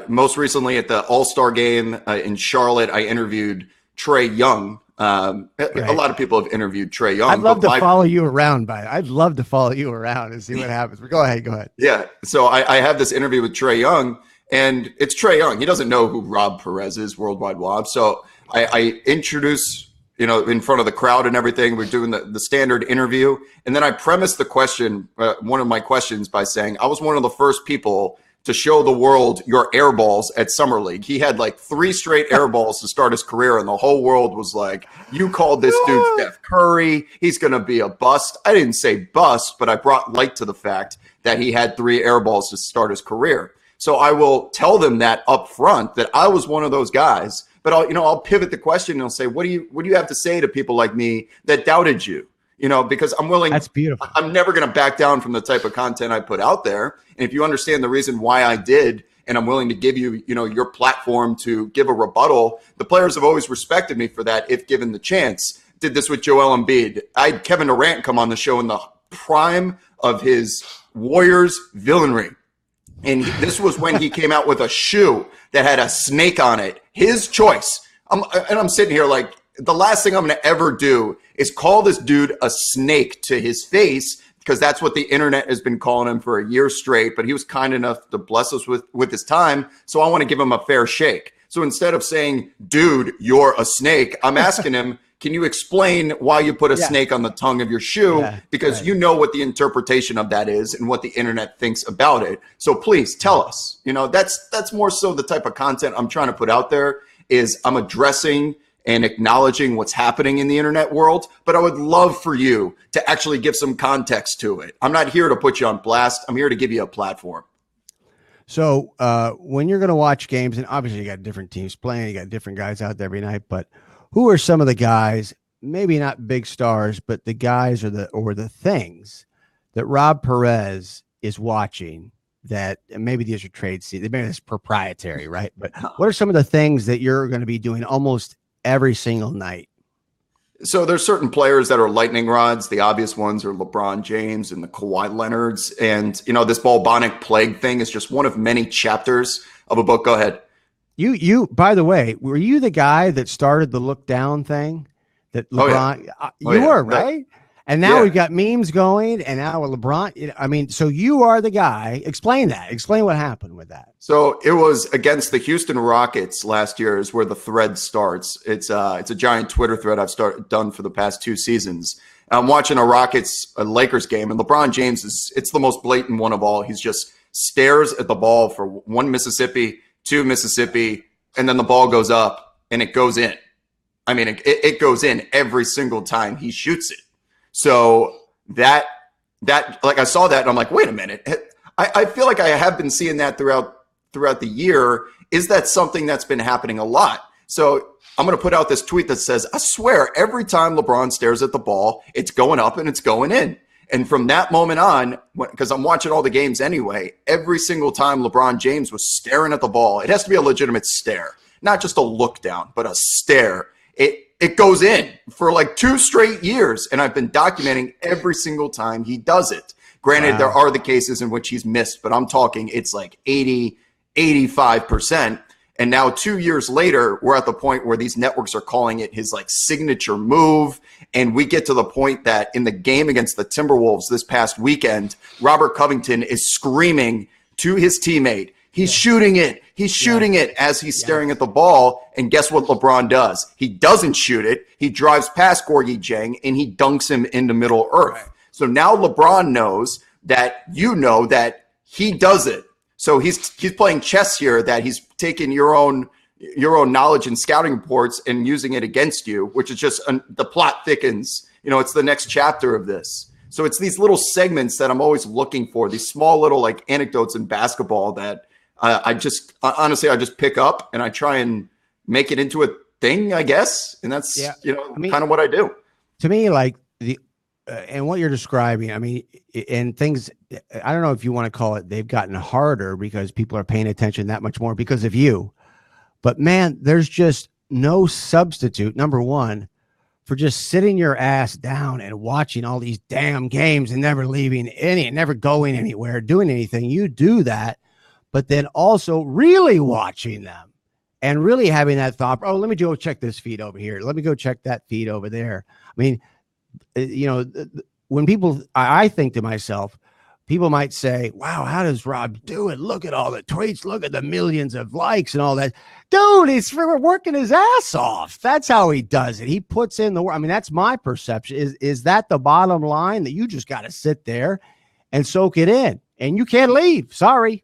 Most recently at the All-Star game in Charlotte, I interviewed Trae Young. A lot of people have interviewed Trae Young. I'd love to follow you around, I'd love to follow you around and see what happens. But go ahead. Yeah, so I have this interview with Trae Young, and it's Trae Young. He doesn't know who Rob Perez is, Worldwide Wob. So I introduce, in front of the crowd and everything. We're doing the standard interview. And then I premised the question, one of my questions, by saying I was one of the first people to show the world your air balls at Summer League. He had like 3 straight air balls to start his career, and the whole world was like, you called this dude Steph Curry. He's going to be a bust. I didn't say bust, but I brought light to the fact that he had 3 air balls to start his career. So I will tell them that up front, that I was one of those guys. But I'll pivot the question and I'll say, what do you have to say to people like me that doubted you? Because I'm willing. That's beautiful. I'm never going to back down from the type of content I put out there. And if you understand the reason why I did, and I'm willing to give you, your platform to give a rebuttal, the players have always respected me for that if given the chance. Did this with Joel Embiid. I had Kevin Durant come on the show in the prime of his Warriors villainry. And this was when he came out with a shoe that had a snake on it. His choice. I'm sitting here like, the last thing I'm going to ever do is call this dude a snake to his face, because that's what the internet has been calling him for a year straight. But he was kind enough to bless us with his time. So I want to give him a fair shake. So instead of saying, dude, you're a snake, I'm asking him, can you explain why you put a snake on the tongue of your shoe? Because you know what the interpretation of that is and what the internet thinks about it. So please tell us. That's more so the type of content I'm trying to put out there, is I'm addressing and acknowledging what's happening in the internet world. But I would love for you to actually give some context to it. I'm not here to put you on blast. I'm here to give you a platform. So when you're going to watch games, and obviously you got different teams playing, you got different guys out there every night, but who are some of the guys, maybe not big stars, but the guys or the things that Rob Perez is watching, that maybe these are trade secrets, maybe it's proprietary, right? But what are some of the things that you're going to be doing almost every single night? So there's certain players that are lightning rods. The obvious ones are LeBron James and the Kawhi Leonards. And, this bubonic plague thing is just one of many chapters of a book. Go ahead. You, by the way, were you the guy that started the look down thing that LeBron, you were, right? And now we've got memes going, and now LeBron, so you are the guy. Explain that. Explain what happened with that. So it was against the Houston Rockets last year is where the thread starts. It's a giant Twitter thread I've done for the past 2 seasons. I'm watching a Lakers game, and LeBron James it's the most blatant one of all. He's just stares at the ball for 1 Mississippi, 2 Mississippi, and then the ball goes up and it goes in. I mean, it goes in every single time he shoots it. So that like I saw that and I'm like, wait a minute. I feel like I have been seeing that throughout the year. Is that something that's been happening a lot? So I'm going to put out this tweet that says, I swear every time LeBron stares at the ball, it's going up and it's going in. And from that moment on, because I'm watching all the games anyway, every single time LeBron James was staring at the ball, it has to be a legitimate stare, not just a look down, but a stare. It goes in for like 2 straight years, and I've been documenting every single time he does it. Granted, wow, there are the cases in which he's missed, but I'm talking it's like 80, 85%. And now 2 years later, we're at the point where these networks are calling it his like signature move. And we get to the point that in the game against the Timberwolves this past weekend, Robert Covington is screaming to his teammate, he's shooting it. He's shooting it as he's staring at the ball. And guess what LeBron does? He doesn't shoot it. He drives past Gorgui Dieng and he dunks him into Middle Earth. Right. So now LeBron knows that that he does it. So he's playing chess here, that he's taking your own knowledge and scouting reports and using it against you, which is just the plot thickens. It's the next chapter of this. So it's these little segments that I'm always looking for, these small little like anecdotes in basketball that I just pick up and I try and make it into a thing, I guess. And that's, kind of what I do. To me, like and what you're describing, I mean, and things, I don't know if you want to call it, they've gotten harder because people are paying attention that much more because of you. But man, there's just no substitute, number one, for just sitting your ass down and watching all these damn games and never never going anywhere, doing anything. You do that, but then also really watching them and really having that thought, oh, let me go check this feed over here. Let me go check that feed over there. I mean, when I think to myself, people might say, wow, how does Rob do it? Look at all the tweets. Look at the millions of likes and all that. Dude, he's working his ass off. That's how he does it. He puts in the work. I mean, that's my perception. Is that the bottom line, that you just got to sit there and soak it in and you can't leave? Sorry.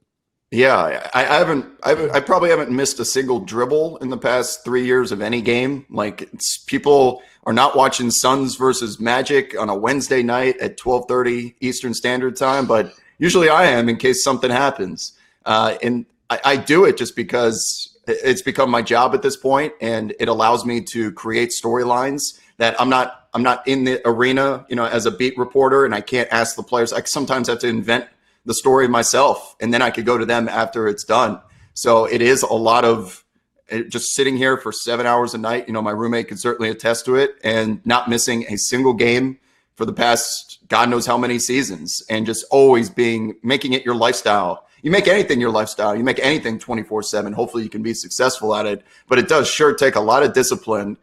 Yeah, I probably haven't missed a single dribble in the past 3 years of any game. Like, people are not watching Suns versus Magic on a Wednesday night at 12:30 Eastern Standard Time, but usually I am in case something happens. And I do it just because it's become my job at this point, and it allows me to create storylines that I'm not in the arena, as a beat reporter, and I can't ask the players. I sometimes have to invent the story myself, and then I could go to them after it's done. So it is a lot of just sitting here for 7 hours a night. My roommate can certainly attest to it, and not missing a single game for the past God knows how many seasons, and just always making it your lifestyle. You make anything your lifestyle. You make anything 24/7. Hopefully you can be successful at it, but it does sure take a lot of discipline.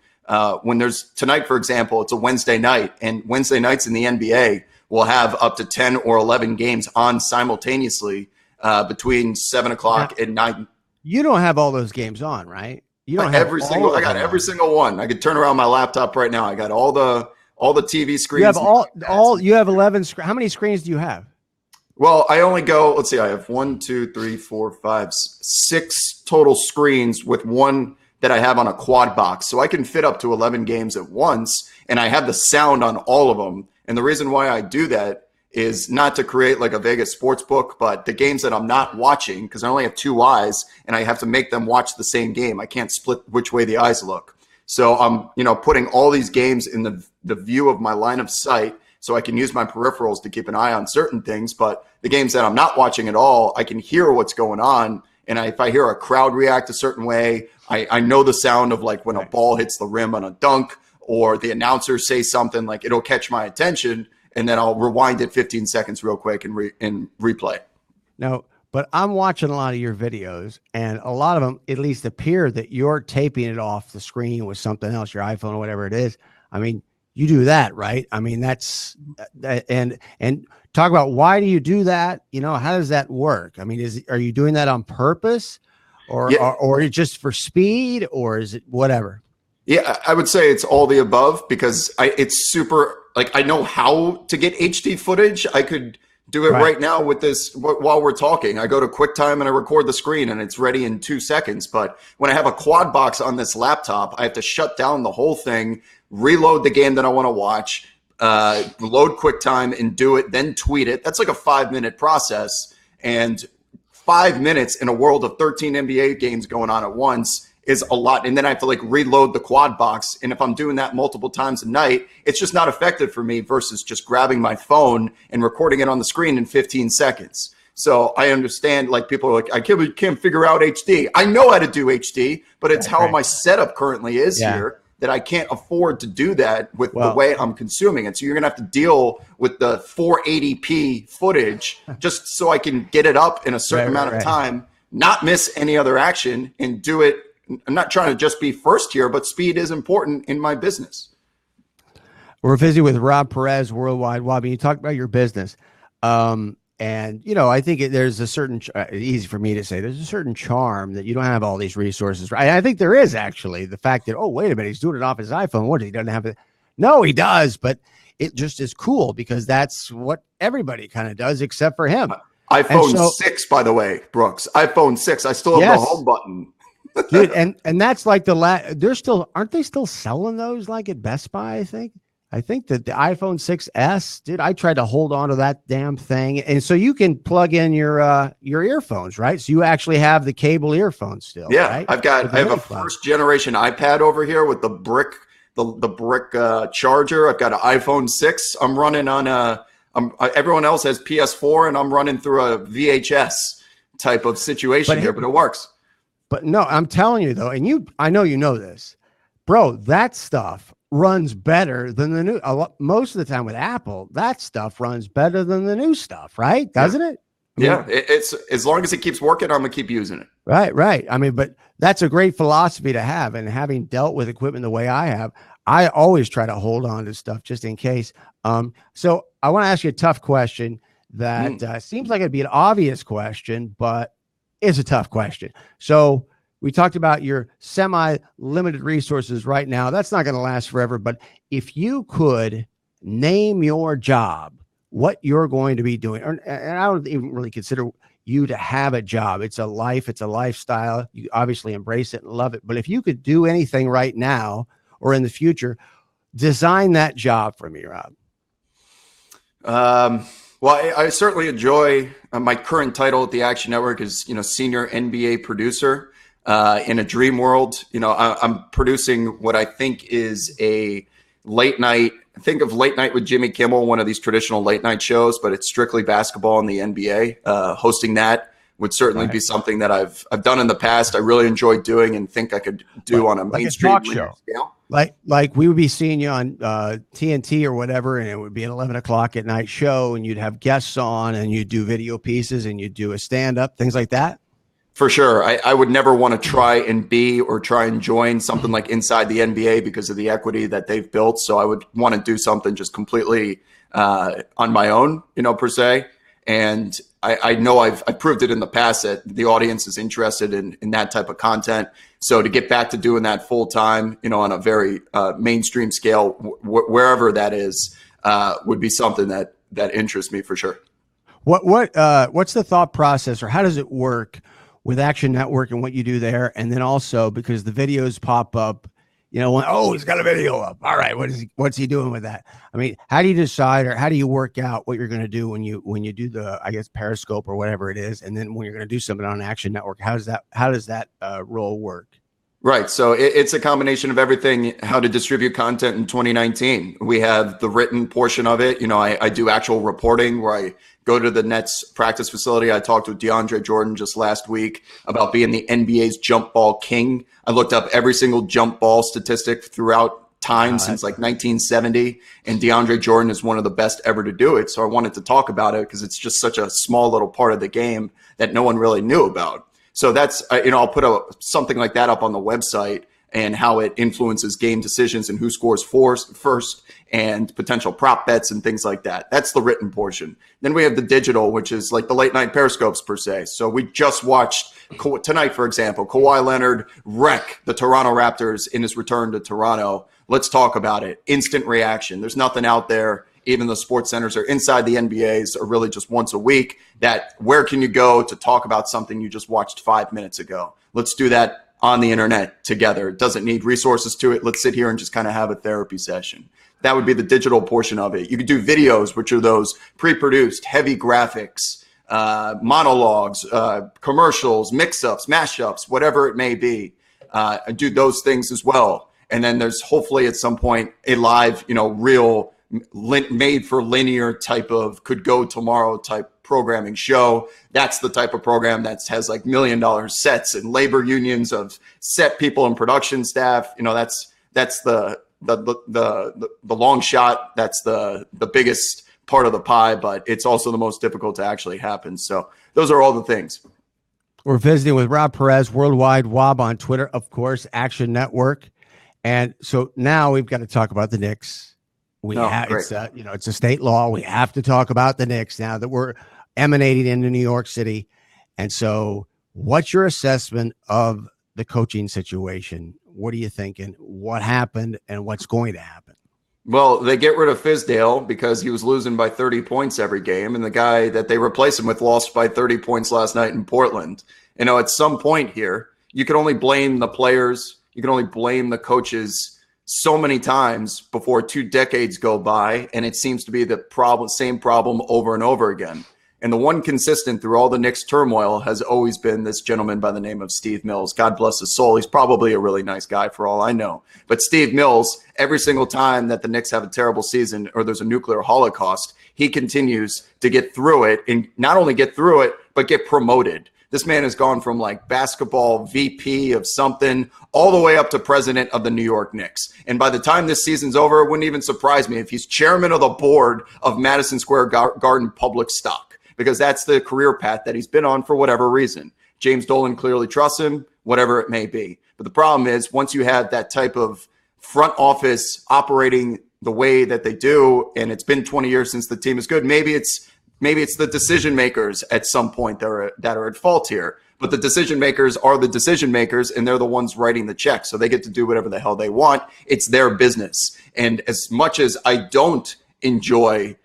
When there's tonight, for example, it's a Wednesday night, and Wednesday nights in the NBA will have up to 10 or 11 games on simultaneously between 7 o'clock and 9. You don't have all those games on, right? You don't have I got every single one. I could turn around my laptop right now. I got all the TV screens. You have you have 11. How many screens do you have? Well, I only go, let's see, I have 1, 2, 3, 4, 5, 6 total screens with one that I have on a quad box. So I can fit up to 11 games at once, and I have the sound on all of them. And the reason why I do that is not to create like a Vegas sports book, but the games that I'm not watching, because I only have 2 eyes and I have to make them watch the same game. I can't split which way the eyes look. So I'm, putting all these games in the view of my line of sight, so I can use my peripherals to keep an eye on certain things. But the games that I'm not watching at all, I can hear what's going on. And if I hear a crowd react a certain way, I know the sound of like when a ball hits the rim on a dunk, or the announcer says something, like it'll catch my attention, and then I'll rewind it 15 seconds real quick and replay. No, but I'm watching a lot of your videos, and a lot of them at least appear that you're taping it off the screen with something else, your iPhone or whatever it is. I mean, you do that, right? I mean, that's and talk about, why do you do that? How does that work? I mean, are you doing that on purpose, or just for speed, or is it whatever? Yeah, I would say it's all the above, because it's super, like, I know how to get HD footage. I could Do it right now with this while we're talking. I go to QuickTime and I record the screen and it's ready in 2 seconds. But when I have a quad box on this laptop, I have to shut down the whole thing, reload the game that I want to watch, load QuickTime and do it, then tweet it. That's like a 5-minute process. And 5 minutes in a world of 13 NBA games going on at once is a lot. And then I have to like reload the quad box. And if I'm doing that multiple times a night, it's just not effective for me versus just grabbing my phone and recording it on the screen in 15 seconds. So I understand, like, people are like, I can't figure out HD. I know how to do HD, but it's how my setup currently is here that I can't afford to do that with the way I'm consuming it. So you're going to have to deal with the 480p footage just so I can get it up in a certain amount of time, not miss any other action, and do it. I'm not trying to just be first here, but speed is important in my business. We're visiting with Rob Perez, Worldwide Wob. You talked about your business. And, you know, I think there's a certain, easy for me to say, there's a certain charm that you don't have all these resources. I think there is actually the fact that, oh, wait a minute, he's doing it off his iPhone. What, he doesn't have it? No, he does, but it just is cool because that's what everybody kind of does except for him. iPhone 6, by the way, Brooks. iPhone 6. I still have the home button. Dude, and that's like they're still, aren't they still selling those like at Best Buy? I think that the iPhone 6S, dude, I tried to hold on to that damn thing. And so you can plug in your earphones, right? So you actually have the cable earphones still. Yeah, right? I have a first generation iPad over here with the brick charger. I've got an iPhone 6. I'm running on everyone else has PS4 and I'm running through a VHS type of situation here, but it works. But no, I'm telling you though, and I know you know this, bro, that stuff runs better than the new. Most of the time with Apple, that stuff runs better than the new stuff, right? Doesn't it? I mean, it's as long as it keeps working, I'm gonna keep using it. Right. I mean, but that's a great philosophy to have. And having dealt with equipment the way I have, I always try to hold on to stuff just in case. So I want to ask you a tough question that seems like it'd be an obvious question, but is a tough question. So we talked about your semi-limited resources right now. That's not going to last forever. But if you could name your job, what you're going to be doing, and I don't even really consider you to have a job. It's a life. It's a lifestyle. You obviously embrace it and love it. But if you could do anything right now or in the future, design that job for me, Rob. Well, I certainly enjoy my current title at the Action Network is, senior NBA producer. In a dream world, I'm producing what I think is a late night. Think of Late Night with Jimmy Kimmel, one of these traditional late night shows, but it's strictly basketball in the NBA. Hosting that would certainly be something that I've done in the past. I really enjoy doing and think I could do on a mainstream talk show. Scale. Like we would be seeing you on TNT or whatever, and it would be an 11 o'clock at night show, and you'd have guests on, and you'd do video pieces, and you'd do a stand-up, things like that. For sure. I would never want to try and join something like Inside the NBA because of the equity that they've built. So I would want to do something just completely on my own, per se. And I know I've proved it in the past that the audience is interested in that type of content. So to get back to doing that full time, on a very mainstream scale, wherever that is, would be something that interests me for sure. What's the thought process, or how does it work with Action Network and what you do there? And then also because the videos pop up, he's got a video up. All right. What's he doing with that? I mean, how do you decide, or how do you work out what you're going to do when you do the, I guess, Periscope or whatever it is? And then when you're going to do something on Action Network, how does that role work? Right. So it's a combination of everything, how to distribute content in 2019. We have the written portion of it. I do actual reporting where I go to the Nets practice facility. I talked with DeAndre Jordan just last week about being the NBA's jump ball king. I looked up every single jump ball statistic throughout time since like 1970. And DeAndre Jordan is one of the best ever to do it. So I wanted to talk about it because it's just such a small little part of the game that no one really knew about. So that's, I'll put something like that up on the website and how it influences game decisions and who scores first and potential prop bets and things like that. That's the written portion. Then we have the digital, which is like the late night Periscopes per se. So we just watched tonight, for example, Kawhi Leonard wreck the Toronto Raptors in his return to Toronto. Let's talk about it. Instant reaction. There's nothing out there even the sports centers are inside the NBAs are really just once a week, that where can you go to talk about something you just watched 5 minutes ago? Let's do that on the internet together. It doesn't need resources to it. Let's sit here and just kind of have a therapy session. That would be the digital portion of it. You could do videos, which are those pre-produced, heavy graphics, monologues, commercials, mix-ups, mashups, whatever it may be. Do those things as well. And then there's hopefully at some point a live, real made for linear type of could go tomorrow type programming show. That's the type of program that has like $1 million sets and labor unions of set people and production staff. That's the long shot. That's the biggest part of the pie, but it's also the most difficult to actually happen. So those are all the things. We're visiting with Rob Perez, Worldwide Wob on Twitter, of course, Action Network. And so now we've got to talk about the Knicks. It's a state law. We have to talk about the Knicks now that we're emanating into New York City. And so what's your assessment of the coaching situation? What are you thinking? What happened and what's going to happen? Well, they get rid of Fizdale because he was losing by 30 points every game. And the guy that they replaced him with lost by 30 points last night in Portland. At some point here, you can only blame the players. You can only blame the coaches so many times before 2 decades go by. And it seems to be the same problem over and over again. And the one consistent through all the Knicks turmoil has always been this gentleman by the name of Steve Mills. God bless his soul. He's probably a really nice guy for all I know. But Steve Mills, every single time that the Knicks have a terrible season or there's a nuclear holocaust, he continues to get through it, and not only get through it, but get promoted. This man has gone from like basketball VP of something all the way up to president of the New York Knicks. And by the time this season's over, it wouldn't even surprise me if he's chairman of the board of Madison Square Garden Public Stock, because that's the career path that he's been on for whatever reason. James Dolan clearly trusts him, whatever it may be. But the problem is once you have that type of front office operating the way that they do, and it's been 20 years since the team is good, maybe it's the decision makers at some point that are at fault here. But the decision makers are the decision makers, and they're the ones writing the check. So they get to do whatever the hell they want. It's their business. And as much as I don't enjoy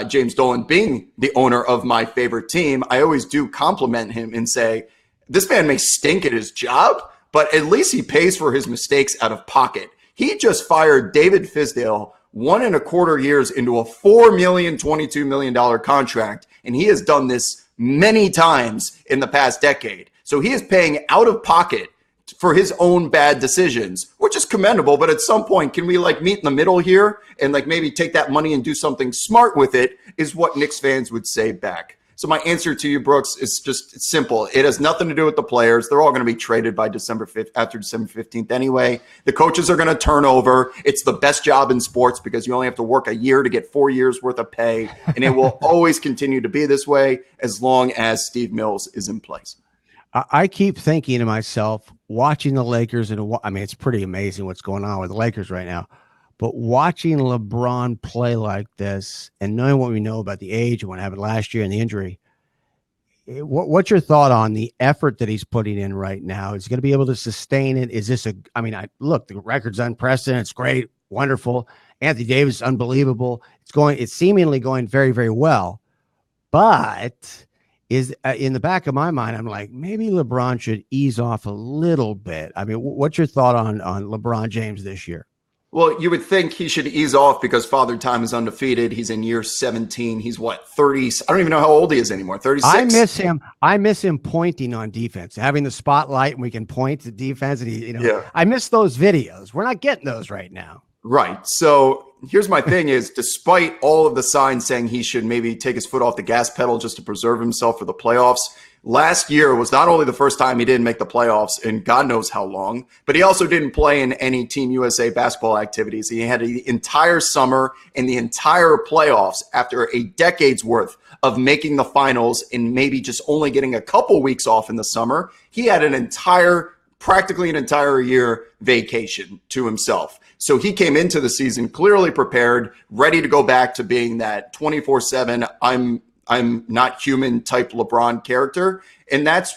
James Dolan being the owner of my favorite team, I always do compliment him and say, this man may stink at his job, but at least he pays for his mistakes out of pocket. He just fired David Fizdale 1.25 years into a $4 million, $22 million contract. And he has done this many times in the past decade. So he is paying out of pocket for his own bad decisions, which is commendable. But at some point, can we meet in the middle here and maybe take that money and do something smart with it, is what Knicks fans would say back. So my answer to you, Brooks, is just simple. It has nothing to do with the players. They're all going to be traded by after December 15th anyway. The coaches are going to turn over. It's the best job in sports because you only have to work a year to get 4 years worth of pay. And it will always continue to be this way as long as Steve Mills is in place. I keep thinking to myself, watching the Lakers, and it's pretty amazing what's going on with the Lakers right now. But watching LeBron play like this and knowing what we know about the age and what happened last year and the injury, what's your thought on the effort that he's putting in right now? Is he going to be able to sustain it? Is this look, the record's unprecedented. It's great, wonderful. Anthony Davis, unbelievable. It's seemingly going very, very well. But is in the back of my mind, I'm like, maybe LeBron should ease off a little bit. What's your thought on LeBron James this year? Well, you would think he should ease off because Father Time is undefeated. He's in year 17. He's 30? I don't even know how old he is anymore. 36? I miss him pointing on defense, having the spotlight and we can point to defense. And I miss those videos. We're not getting those right now. Right. So here's my thing is, despite all of the signs saying he should maybe take his foot off the gas pedal just to preserve himself for the playoffs, last year was not only the first time he didn't make the playoffs in God knows how long, but he also didn't play in any Team USA basketball activities. He had the entire summer and the entire playoffs after a decade's worth of making the finals and maybe just only getting a couple weeks off in the summer. He had practically an entire year vacation to himself. So he came into the season clearly prepared, ready to go back to being that 24/7, I'm not human type LeBron character. And that's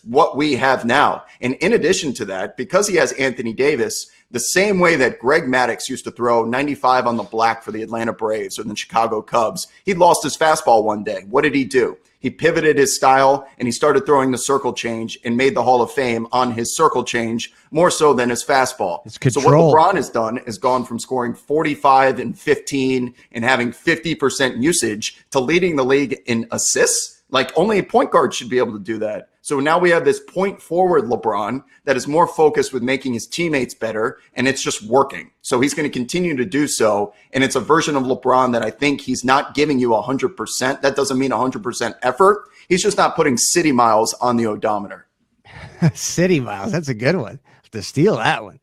what we have now. And in addition to that, because he has Anthony Davis, The same way that Greg Maddux used to throw 95 on the black for the Atlanta Braves or the Chicago Cubs, he lost his fastball one day. What did he do? He pivoted his style and he started throwing the circle change and made the Hall of Fame on his circle change more so than his fastball. It's control. So what LeBron has done is gone from scoring 45 and 15 and having 50% usage to leading the league in assists. Like, only a point guard should be able to do that. So now we have this point forward LeBron that is more focused with making his teammates better, and it's just working. So he's going to continue to do so, and it's a version of LeBron that I think he's not giving you 100%. That doesn't mean 100% effort. He's just not putting city miles on the odometer. City miles, that's a good one. To steal that one.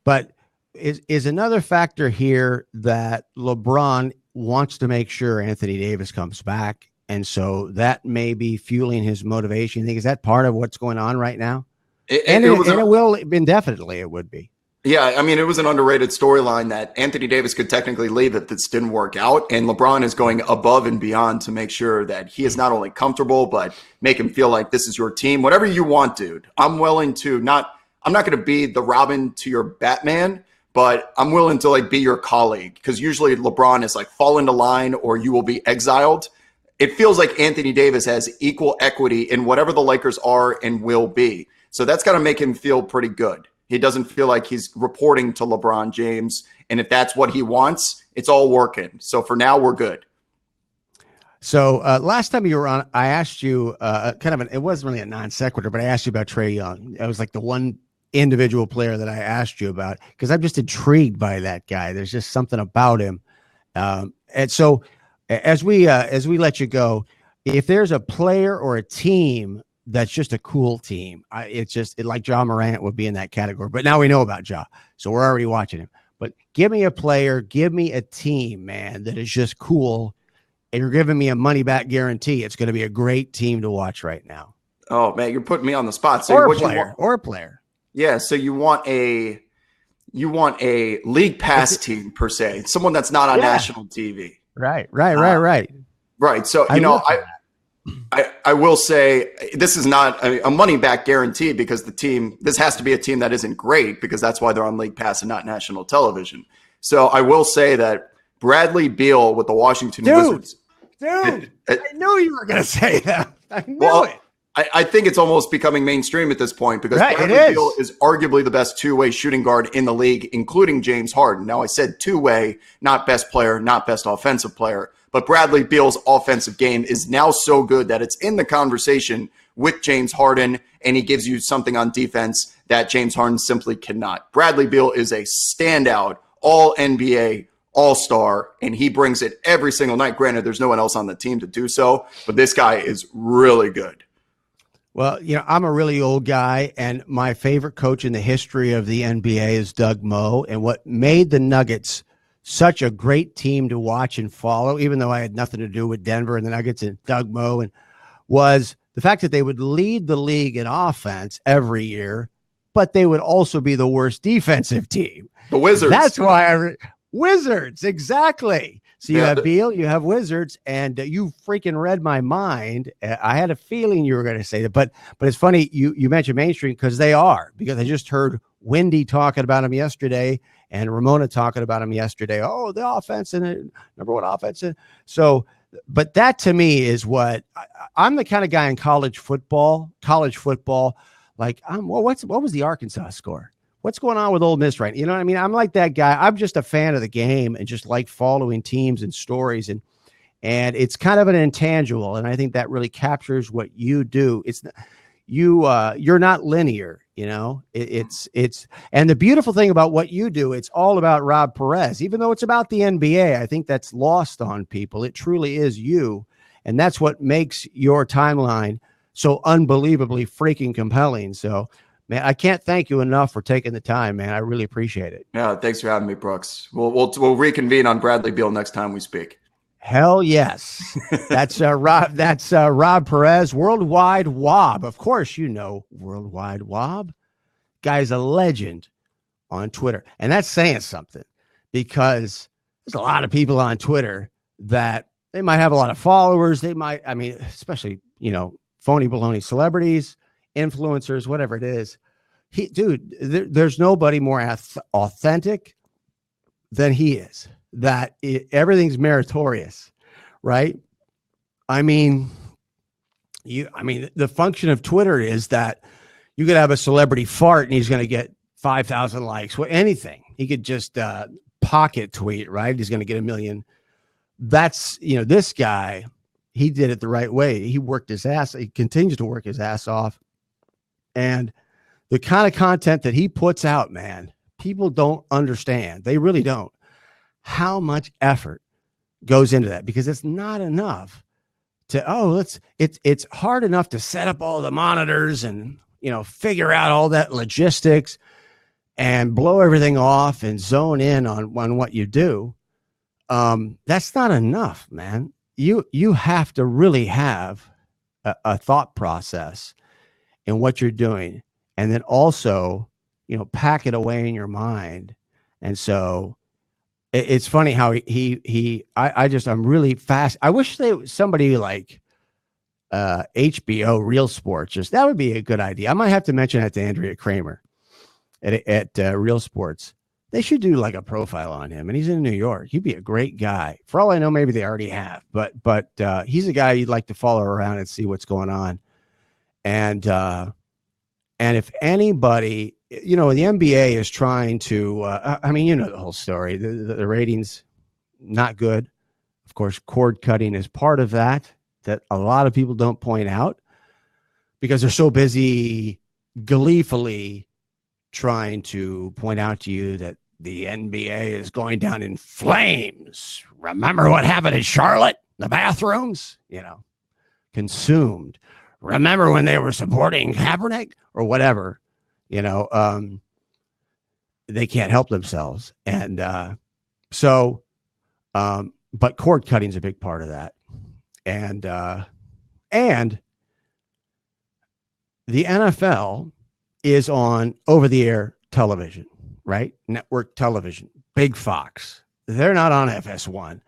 But is another factor here that LeBron wants to make sure Anthony Davis comes back, and so that may be fueling his motivation. You think, is that part of what's going on right now? It will indefinitely. It would be. Yeah, I mean, it was an underrated storyline that Anthony Davis could technically leave if this didn't work out, and LeBron is going above and beyond to make sure that he is not only comfortable, but make him feel like this is your team. Whatever you want, dude. I'm willing to I'm not going to be the Robin to your Batman, but I'm willing to like be your colleague, because usually LeBron is like fall into line or you will be exiled. It feels like Anthony Davis has equal equity in whatever the Lakers are and will be. So that's got to make him feel pretty good. He doesn't feel like he's reporting to LeBron James. And if that's what he wants, it's all working. So for now, we're good. So last time you were on, I asked you it wasn't really a non sequitur, but I asked you about Trae Young. It was like the one individual player that I asked you about, because I'm just intrigued by that guy. There's just something about him. And so as we let you go, if there's a player or a team that's just a cool team, like Ja Morant would be in that category. But now we know about Ja, so we're already watching him. But give me a player, give me a team, man, that is just cool, and you're giving me a money back guarantee. It's going to be a great team to watch right now. Oh man, you're putting me on the spot. So or a player. Yeah, so you want a league pass team per se, someone that's not on national TV. Right. Right. So I will say this is not a money back guarantee, because this has to be a team that isn't great, because that's why they're on league pass and not national television. So I will say that Bradley Beal with the Washington Wizards. Dude, I knew you were going to say that. I knew it. I think it's almost becoming mainstream at this point, because Bradley Beal is arguably the best two-way shooting guard in the league, including James Harden. Now, I said two-way, not best player, not best offensive player, but Bradley Beal's offensive game is now so good that it's in the conversation with James Harden, and he gives you something on defense that James Harden simply cannot. Bradley Beal is a standout, all-NBA, all-star, and he brings it every single night. Granted, there's no one else on the team to do so, but this guy is really good. Well, I'm a really old guy, and my favorite coach in the history of the NBA is Doug Moe. And what made the Nuggets such a great team to watch and follow, even though I had nothing to do with Denver and the Nuggets and Doug Moe, was the fact that they would lead the league in offense every year, but they would also be the worst defensive team. The Wizards. That's why Wizards, exactly. So you have Beal, you have Wizards, and you freaking read my mind. I had a feeling you were going to say that, but it's funny you mentioned mainstream, because I just heard Wendy talking about him yesterday and Ramona talking about him yesterday. Oh, the offense and number one offense. So, but that to me is what I'm the kind of guy in college football. Like, what was the Arkansas score? What's going on with Ole Miss right now? You know what I mean? I'm like that guy. I'm just a fan of the game and just like following teams and stories. And it's kind of an intangible. And I think that really captures what you do. You're not linear, it's and the beautiful thing about what you do, it's all about Rob Perez, even though it's about the NBA. I think that's lost on people. It truly is you. And that's what makes your timeline so unbelievably freaking compelling. So, man, I can't thank you enough for taking the time, man. I really appreciate it. Yeah, thanks for having me, Brooks. We'll reconvene on Bradley Beal next time we speak. Hell yes. That's Rob. That's Rob Perez, Worldwide Wob. Of course, Worldwide Wob. Guy's a legend on Twitter, and that's saying something, because there's a lot of people on Twitter that they might have a lot of followers. They might, especially phony baloney celebrities, influencers, whatever it is. There's nobody more authentic than he is. Everything's meritorious, right? I mean, the function of Twitter is that you could have a celebrity fart and he's going to get 5,000 likes. Well, anything. He could just pocket tweet, right? He's going to get 1 million. That's, this guy, he did it the right way. He worked his ass. He continues to work his ass off. And the kind of content that he puts out, man, people don't understand. They really don't. How much effort goes into that, because it's not enough it's hard enough to set up all the monitors and, figure out all that logistics and blow everything off and zone in on what you do. That's not enough, man. You have to really have a thought process in what you're doing, and then also, pack it away in your mind. And so it's funny how I'm really fast. I wish somebody like HBO Real Sports, that would be a good idea. I might have to mention that to Andrea Kramer at Real Sports. They should do like a profile on him, and he's in New York. He'd be a great guy. For all I know, maybe they already have, but he's a guy you'd like to follow around and see what's going on. And if anybody, the NBA is trying to, the whole story, the ratings, not good. Of course, cord cutting is part of that a lot of people don't point out because they're so busy gleefully trying to point out to you that the NBA is going down in flames. Remember what happened in Charlotte? The bathrooms, consumed. Remember when they were supporting Kaepernick or whatever, they can't help themselves. And but cord cutting is a big part of that. And the NFL is on over-the-air television, right? Network television, big Fox. They're not on FS1.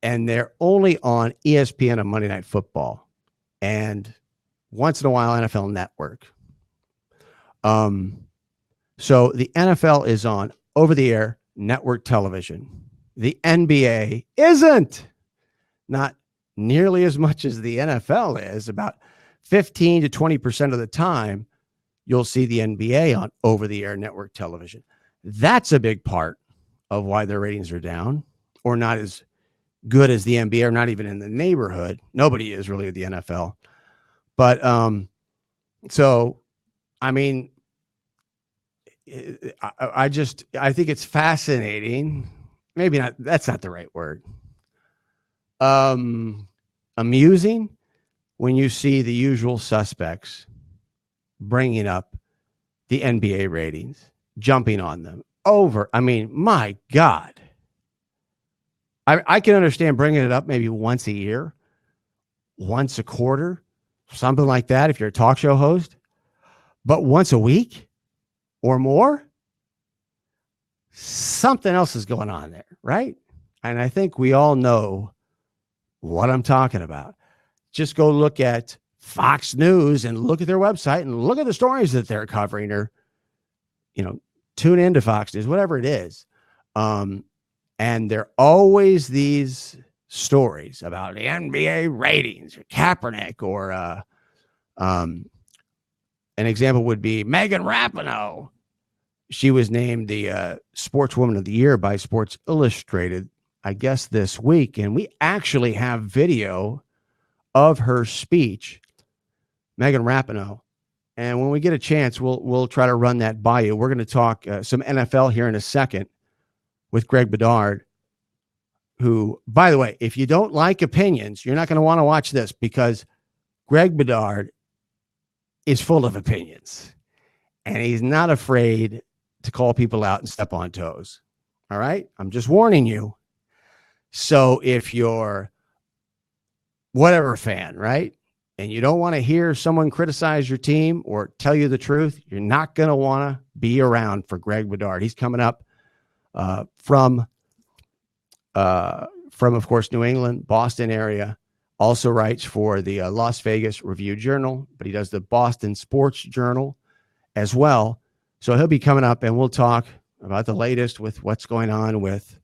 And they're only on ESPN on Monday Night Football. And once in a while, NFL Network. So the NFL is on over-the-air network television. The NBA isn't. Not nearly as much as the NFL is. About 15 to 20% of the time, you'll see the NBA on over-the-air network television. That's a big part of why their ratings are down, or not as good as the NBA, or not even in the neighborhood. Nobody is really at the NFL. But I think it's fascinating. Maybe not. That's not the right word. Amusing when you see the usual suspects bringing up the NBA ratings, jumping on them over. My God. I can understand bringing it up maybe once a year, once a quarter, something like that if you're a talk show host. But once a week or more, something else is going on there, right? And I think we all know what I'm talking about. Just go look at Fox News and look at their website and look at the stories that they're covering, or, tune into Fox News, whatever it is. And there are always these stories about the NBA ratings or Kaepernick, or an example would be Megan Rapinoe. She was named the Sportswoman of the Year by Sports Illustrated, I guess, this week. And we actually have video of her speech, Megan Rapinoe. And when we get a chance, we'll try to run that by you. We're going to talk some NFL here in a second with Greg Bedard, who, by the way, if you don't like opinions, you're not going to want to watch this, because Greg Bedard is full of opinions, and he's not afraid to call people out and step on toes. All right. I'm just warning you. So if you're whatever fan, right, and you don't want to hear someone criticize your team or tell you the truth, you're not going to want to be around for Greg Bedard. He's coming up from, of course, New England, Boston area. Also writes for the Las Vegas Review Journal, but he does the Boston Sports Journal as well. So he'll be coming up, and we'll talk about the latest with what's going on with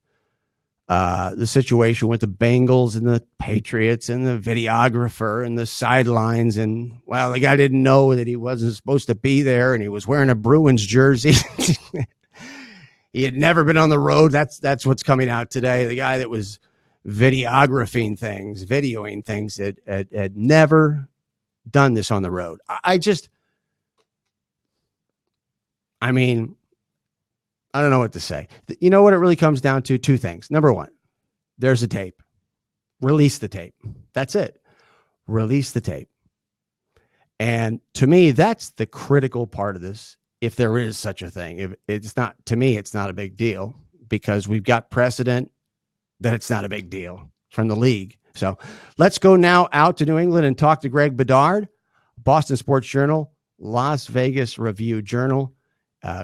the situation with the Bengals and the Patriots and the videographer and the sidelines. And, well, the guy didn't know that he wasn't supposed to be there, and he was wearing a Bruins jersey. He had never been on the road. That's what's coming out today. The guy that was videoing things that had never done this on the road. I don't know what to say. You know what it really comes down to? Two things. Number one, there's a tape. Release the tape. That's it. Release the tape. And to me, that's the critical part of this, if there is such a thing. If it's not, to me, it's not a big deal, because we've got precedent that it's not a big deal from the league. So let's go now out to New England and talk to Greg Bedard, Boston Sports Journal, Las Vegas Review Journal,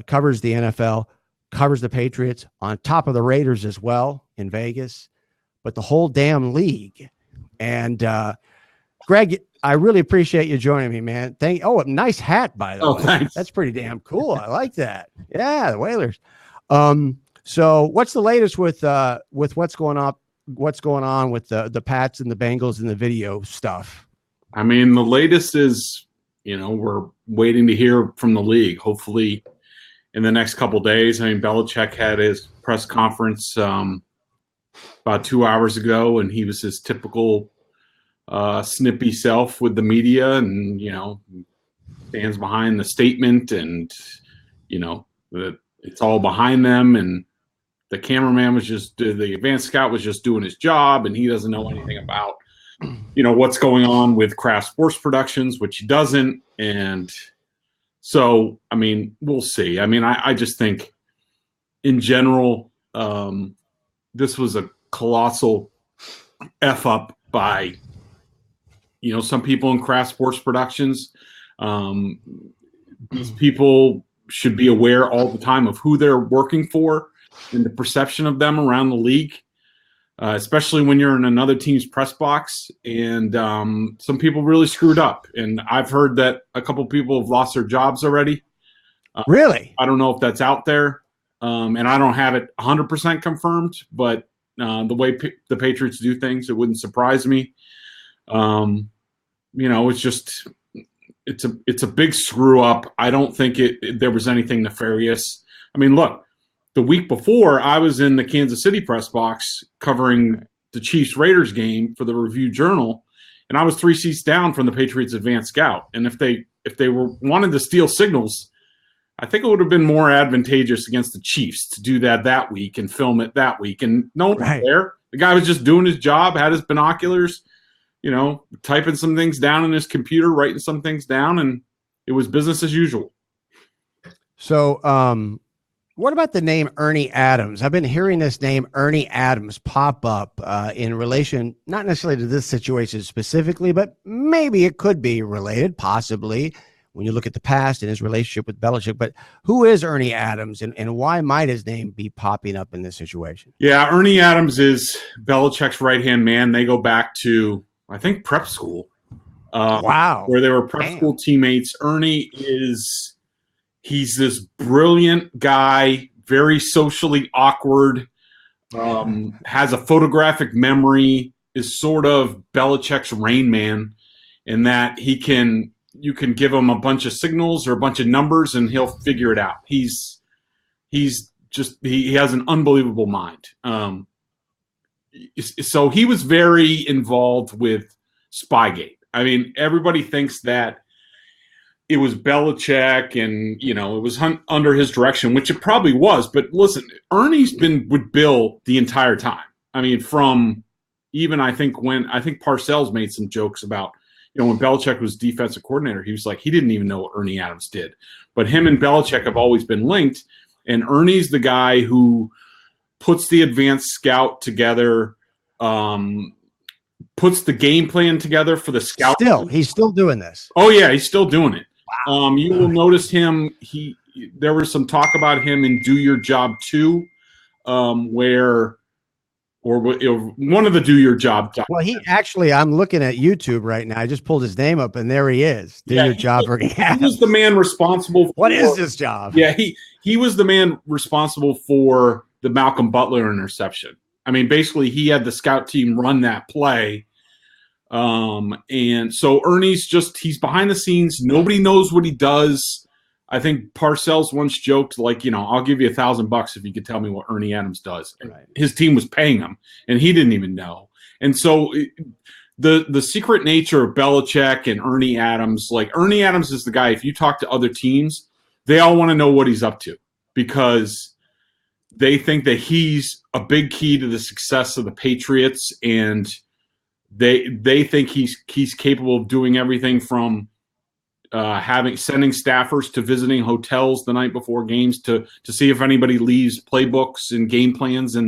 covers the NFL, covers the Patriots, on top of the Raiders as well in Vegas, but the whole damn league. And Greg, I really appreciate you joining me, man. A nice hat, by the way. Thanks. That's pretty damn cool. I like that. Yeah, the Whalers. So what's the latest with what's going on with the Pats and the Bengals and the video stuff? I mean, the latest is, we're waiting to hear from the league. Hopefully in the next couple of days. I mean, Belichick had his press conference about 2 hours ago, and he was his typical snippy self with the media, and stands behind the statement, and it's all behind them, and the cameraman the advanced scout was just doing his job, and he doesn't know anything about what's going on with Kraft Sports Productions, which he doesn't. And so, I mean, we'll see. I mean, I just think in general, this was a colossal F up by, some people in Kraft Sports Productions. These people should be aware all the time of who they're working for and the perception of them around the league, especially when you're in another team's press box. And some people really screwed up. And I've heard that a couple people have lost their jobs already. Really? I don't know if that's out there. And I don't have it 100% confirmed, but the way the Patriots do things, it wouldn't surprise me. It's just it's a big screw up. I don't think there was anything nefarious. I mean, look, the week before, I was in the Kansas City press box covering the Chiefs-Raiders game for the Review Journal, and I was 3 seats down from the Patriots advanced scout. And if they wanted to steal signals, I think it would have been more advantageous against the Chiefs to do that week and film it that week. And no one was there. The guy was just doing his job, had his binoculars, typing some things down in his computer, writing some things down, and it was business as usual. So, what about the name Ernie Adams? I've been hearing this name Ernie Adams pop up in relation, not necessarily to this situation specifically, but maybe it could be related, possibly, when you look at the past and his relationship with Belichick. But who is Ernie Adams, and why might his name be popping up in this situation? Yeah, Ernie Adams is Belichick's right-hand man. They go back to, I think, prep school. Wow. Where they were prep school teammates. Ernie he's this brilliant guy, very socially awkward, has a photographic memory, is sort of Belichick's Rain Man, in that you can give him a bunch of signals or a bunch of numbers and he'll figure it out. He has an unbelievable mind. So he was very involved with Spygate. I mean, everybody thinks that it was Belichick and, it was under his direction, which it probably was. But listen, Ernie's been with Bill the entire time. I mean, from even I think Parcells made some jokes about, when Belichick was defensive coordinator, he was like, he didn't even know what Ernie Adams did. But him and Belichick have always been linked. And Ernie's the guy who puts the advanced scout together, puts the game plan together for the scout. He's still doing this. Oh, yeah, he's still doing it. Wow. You will notice him. There was some talk about him in Do Your Job 2, or or one of the do your job. Well, I'm looking at YouTube right now. I just pulled his name up, and there he is. Do your job. He was the man responsible. What is this job? Yeah, he was the man responsible for the Malcolm Butler interception. I mean, basically, he had the scout team run that play. And so Ernie's he's behind the scenes. Nobody knows what he does. I think Parcells once joked, like, I'll give you $1,000 if you could tell me what Ernie Adams does. Right. His team was paying him, and he didn't even know. And so the secret nature of Belichick and Ernie Adams, like Ernie Adams is the guy, if you talk to other teams, they all want to know what he's up to because they think that he's a big key to the success of the Patriots, and they think he's capable of doing everything from sending staffers to visiting hotels the night before games to see if anybody leaves playbooks and game plans in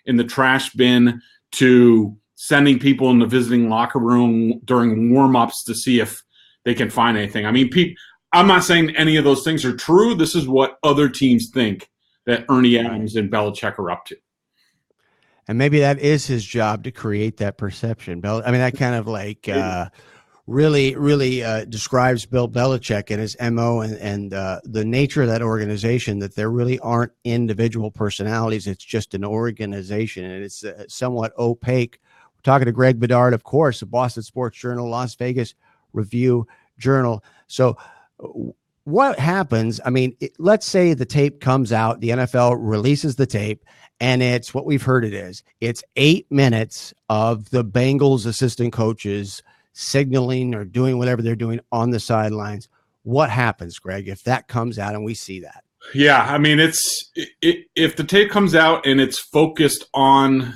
the trash bin, to sending people in the visiting locker room during warm-ups to see if they can find anything. I mean, I'm not saying any of those things are true. This is what other teams think that Ernie Adams and Belichick are up to. And maybe that is his job, to create that perception. I mean, that kind of like really describes Bill Belichick and his MO and the nature of that organization, that there really aren't individual personalities. It's just an organization, and it's somewhat opaque. We're talking to Greg Bedard, of course, the Boston Sports Journal, Las Vegas Review Journal. So what happens? I mean, let's say the tape comes out, the NFL releases the tape, and it's what we've heard it is. It's 8 minutes of the Bengals assistant coaches signaling or doing whatever they're doing on the sidelines. What happens, Greg, if that comes out and we see that? Yeah, I mean, if the tape comes out and it's focused on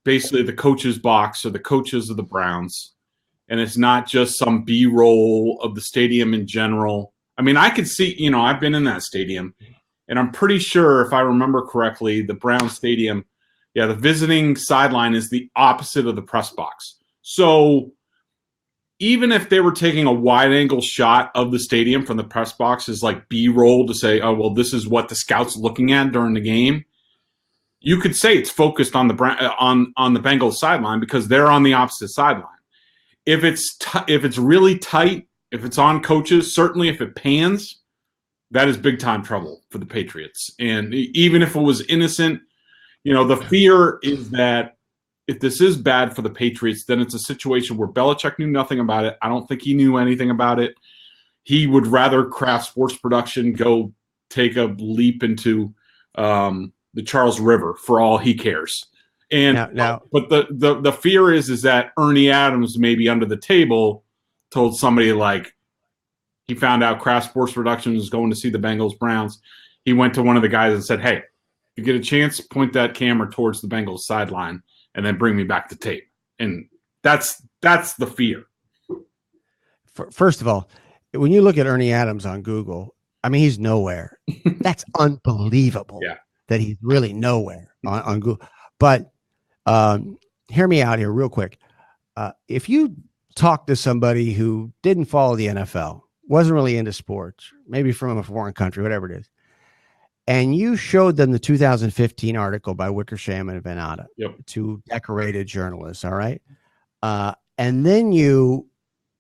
basically the coach's box or the coaches of the Browns, and it's not just some B-roll of the stadium in general. I mean, I could see, I've been in that stadium, and I'm pretty sure, if I remember correctly, the Brown Stadium, the visiting sideline is the opposite of the press box. So even if they were taking a wide-angle shot of the stadium from the press box as like B-roll to say, oh, well, this is what the scout's looking at during the game, you could say it's focused on the Bengals sideline because they're on the opposite sideline. If it's really tight, if it's on coaches, certainly if it pans, that is big-time trouble for the Patriots. And even if it was innocent, the fear is that if this is bad for the Patriots, then it's a situation where Belichick knew nothing about it. I don't think he knew anything about it. He would rather Kraft Sports Production go take a leap into the Charles River for all he cares. And but the fear is that Ernie Adams, maybe under the table, told somebody, like, he found out Kraft Sports Production was going to see the Bengals Browns. He went to one of the guys and said, hey, if you get a chance, point that camera towards the Bengals sideline and then bring me back the tape. And that's the fear. First of all, when you look at Ernie Adams on Google, I mean, he's nowhere. That's unbelievable that he's really nowhere on Google. But hear me out here real quick. If you talk to somebody who didn't follow the NFL, wasn't really into sports, maybe from a foreign country, whatever it is, and you showed them the 2015 article by Wickersham and Venata, two decorated journalists, all right? And then you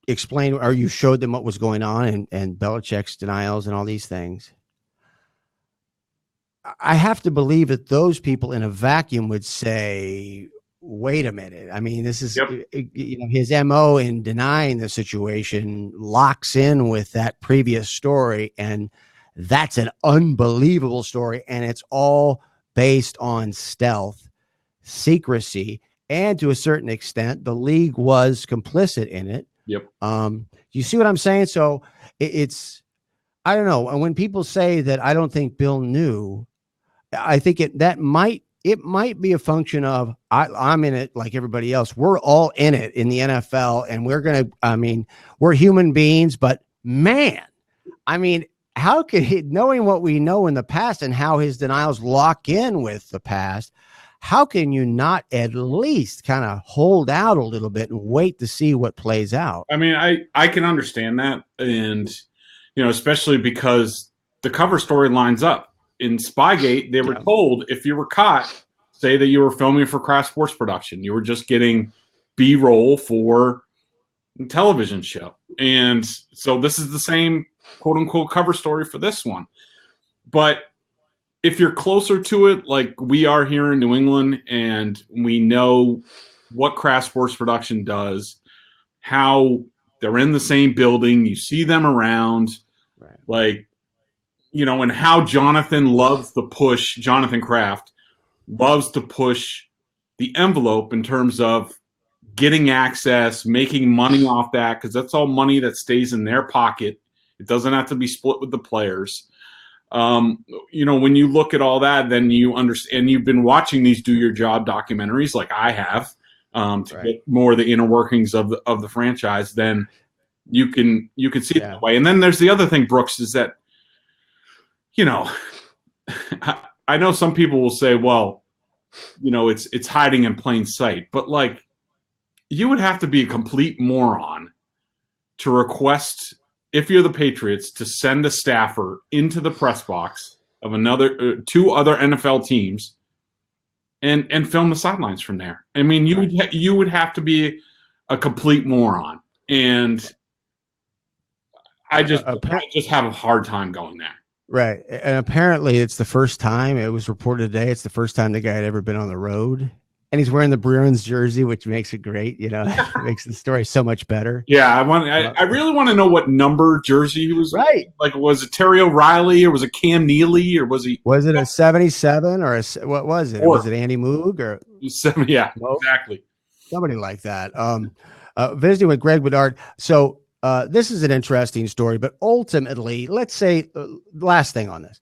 explained, or you showed them what was going on and Belichick's denials and all these things. I have to believe that those people in a vacuum would say, wait a minute. I mean, this is his MO in denying the situation locks in with that previous story. And that's an unbelievable story. And it's all based on stealth, secrecy, and to a certain extent, the league was complicit in it. Yep. You see what I'm saying? So it's, I don't know. And when people say that I don't think Bill knew, I think it might be a function of I'm in it like everybody else. We're all in it in the NFL, and we're human beings, but man, I mean, how could he, knowing what we know in the past and how his denials lock in with the past, how can you not at least kind of hold out a little bit and wait to see what plays out? I mean, I can understand that. And, especially because the cover story lines up. In Spygate, they were told if you were caught say that you were filming for Craft Sports Production. You were just getting B-roll for a television show. And so this is the same quote-unquote cover story for this one. But if you're closer to it, like we are here in New England, and we know what Craft Sports Production does, how they're in the same building, you see them around, Right. like, you know, and how Jonathan Kraft loves to push the envelope in terms of getting access, making money off that, because that's all money that stays in their pocket. It doesn't have to be split with the players. You know, when you look at all that, then you understand. You've been watching these Do Your Job documentaries, like I have, to get more of the inner workings of the franchise. Then you can see it that way. And then there's the other thing, Brooks, is that, you know, I know some people will say, well, you know, it's hiding in plain sight, but like, you would have to be a complete moron to request, if you're the Patriots, to send a staffer into the press box of two other NFL teams and film the sidelines from there. I mean, you would have to be a complete moron, and I just have a hard time going there. Right. And apparently it's the first time, it was reported today, it's the first time the guy had ever been on the road. And he's wearing the Bruins jersey, which makes it great. You know, it makes the story so much better. Yeah, I really want to know what number jersey he was. Right. Like, was it Terry O'Reilly, or was it Cam Neely, or was he? Was it a 77 or what was it? Was it Andy Moog or? Yeah, exactly. Somebody like that. Visiting with Greg Bedard. So this is an interesting story, but ultimately, let's say last thing on this.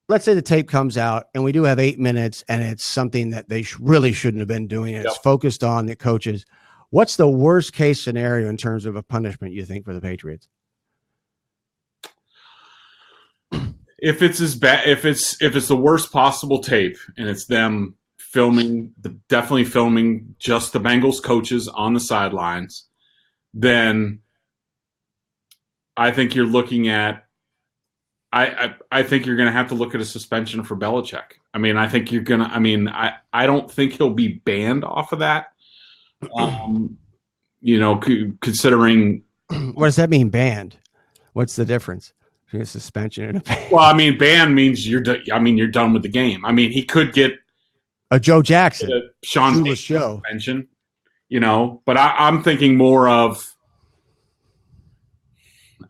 Let's say the tape comes out and we do have 8 minutes and it's something that they really shouldn't have been doing. And It's focused on the coaches. What's the worst case scenario in terms of a punishment you think for the Patriots? If it's as bad, if it's the worst possible tape and it's them definitely filming just the Bengals coaches on the sidelines, then I think you're looking at, I think you're going to have to look at a suspension for Belichick. I mean, I think you're going to, I don't think he'll be banned off of that. You know, considering. What does that mean, banned? What's the difference between a suspension and a ban? Well, I mean, ban means you're done with the game. I mean, he could get a Joe Jackson, Sean suspension, you know, but I'm thinking more of,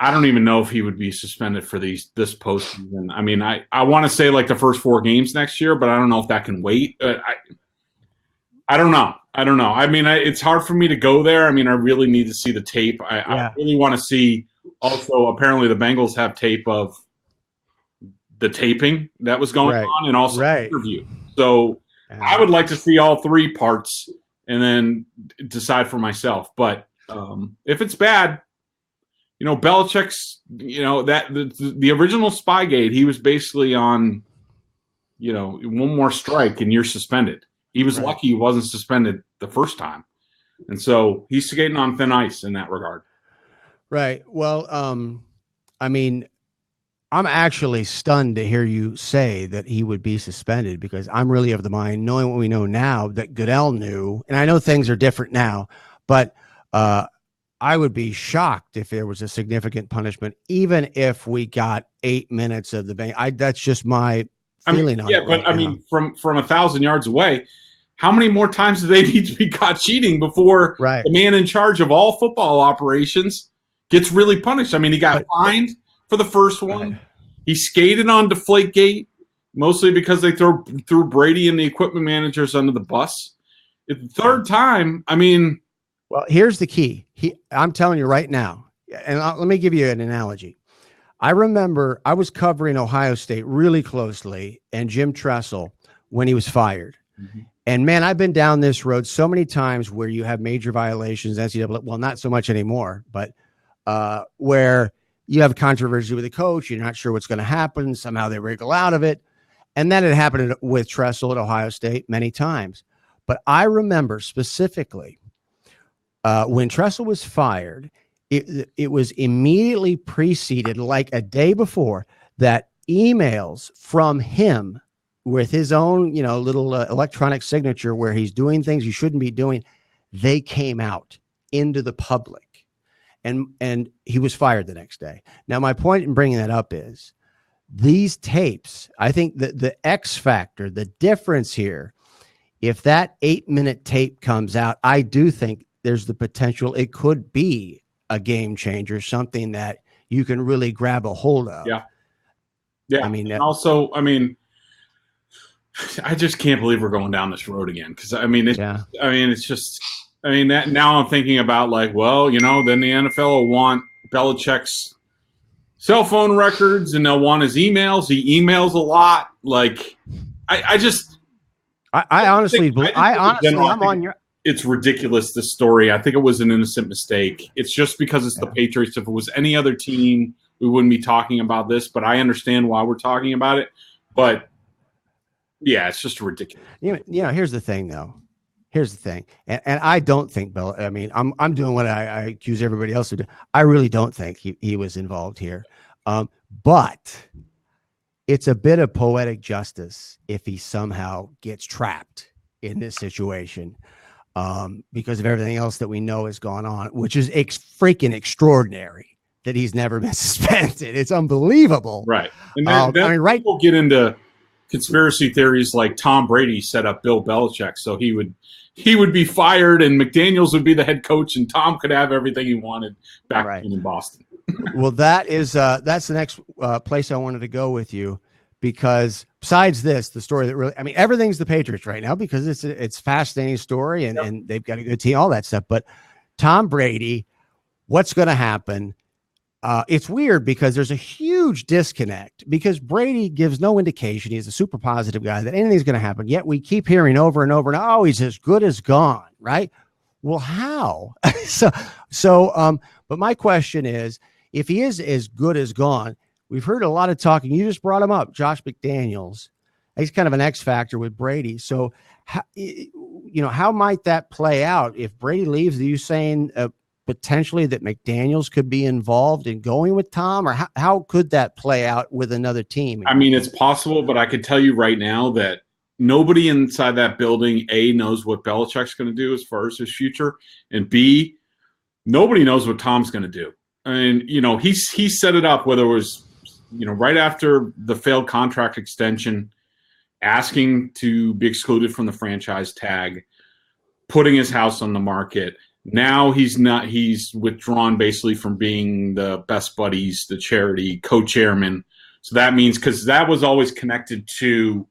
I don't even know if he would be suspended for this postseason. I mean, I want to say like the first 4 games next year, but I don't know if that can wait. I don't know. I mean, it's hard for me to go there. I mean, I really need to see the tape. I really want to see. Also, apparently the Bengals have tape of the taping that was going on, and also the interview. So I would like to see all 3 parts and then decide for myself. But if it's bad, you know, Belichick's, you know, that the original Spygate, he was basically on, you know, one more strike and you're suspended. He was lucky he wasn't suspended the first time. And so he's skating on thin ice in that regard. Right. Well, I mean, I'm actually stunned to hear you say that he would be suspended, because I'm really of the mind, knowing what we know now, that Goodell knew, and I know things are different now, but I would be shocked if there was a significant punishment, even if we got 8 minutes of the bank. That's just my feeling on it. Yeah, but I mean, from 1,000 yards away, how many more times do they need to be caught cheating before the man in charge of all football operations gets really punished? I mean, he got fined for the first one. He skated on Deflategate, mostly because they threw Brady and the equipment managers under the bus. The third time, I mean. Well, here's the key. I'm telling you right now, and let me give you an analogy. I remember I was covering Ohio State really closely and Jim Tressel when he was fired. Mm-hmm. And man, I've been down this road so many times where you have major violations, NCAA, well, not so much anymore, but where you have controversy with the coach, you're not sure what's going to happen, somehow they wriggle out of it. And that had happened with Tressel at Ohio State many times. But I remember specifically when Tressel was fired, it was immediately preceded, like a day before, that emails from him with his own, little electronic signature where he's doing things he shouldn't be doing, they came out into the public, and he was fired the next day. Now, my point in bringing that up is these tapes, I think that the X factor, the difference here, if that 8-minute tape comes out, I do think there's the potential it could be a game changer, something that you can really grab a hold of. Yeah. I mean, I just can't believe we're going down this road again. Cause it's just, that now I'm thinking about then the NFL will want Belichick's cell phone records and they'll want his emails. He emails a lot. I honestly, I'm on your. It's ridiculous, this story. I think it was an innocent mistake. It's just because it's the Patriots. If it was any other team, we wouldn't be talking about this, but I understand why we're talking about it. But yeah, it's just ridiculous. Here's the thing, though. Here's the thing. And I don't think I'm doing what I accuse everybody else of doing. I really don't think he was involved here. But it's a bit of poetic justice if he somehow gets trapped in this situation. Because of everything else that we know has gone on, which is freaking extraordinary that he's never been suspended. It's unbelievable. Right. And people get into conspiracy theories like Tom Brady set up Bill Belichick so he would be fired and McDaniels would be the head coach and Tom could have everything he wanted back in Boston. Well, that's the next place I wanted to go with you. Because besides this, the story that really, everything's the Patriots right now because it's a fascinating story and they've got a good team, all that stuff. But Tom Brady, what's going to happen? It's weird because there's a huge disconnect because Brady gives no indication. He's a super positive guy that anything's going to happen. Yet we keep hearing over and over, oh, he's as good as gone, right? Well, how? But my question is, if he is as good as gone, we've heard a lot of talking. You just brought him up, Josh McDaniels. He's kind of an X factor with Brady. So, how might that play out if Brady leaves? Are you saying potentially that McDaniels could be involved in going with Tom, or how could that play out with another team? It's possible, but I could tell you right now that nobody inside that building, A, knows what Belichick's going to do as far as his future, and B, nobody knows what Tom's going to do. He set it up, whether it was right after the failed contract extension, asking to be excluded from the franchise tag, putting his house on the market. Now he's withdrawn basically from being the Best Buddies, the charity co-chairman. So that means, because that was always connected to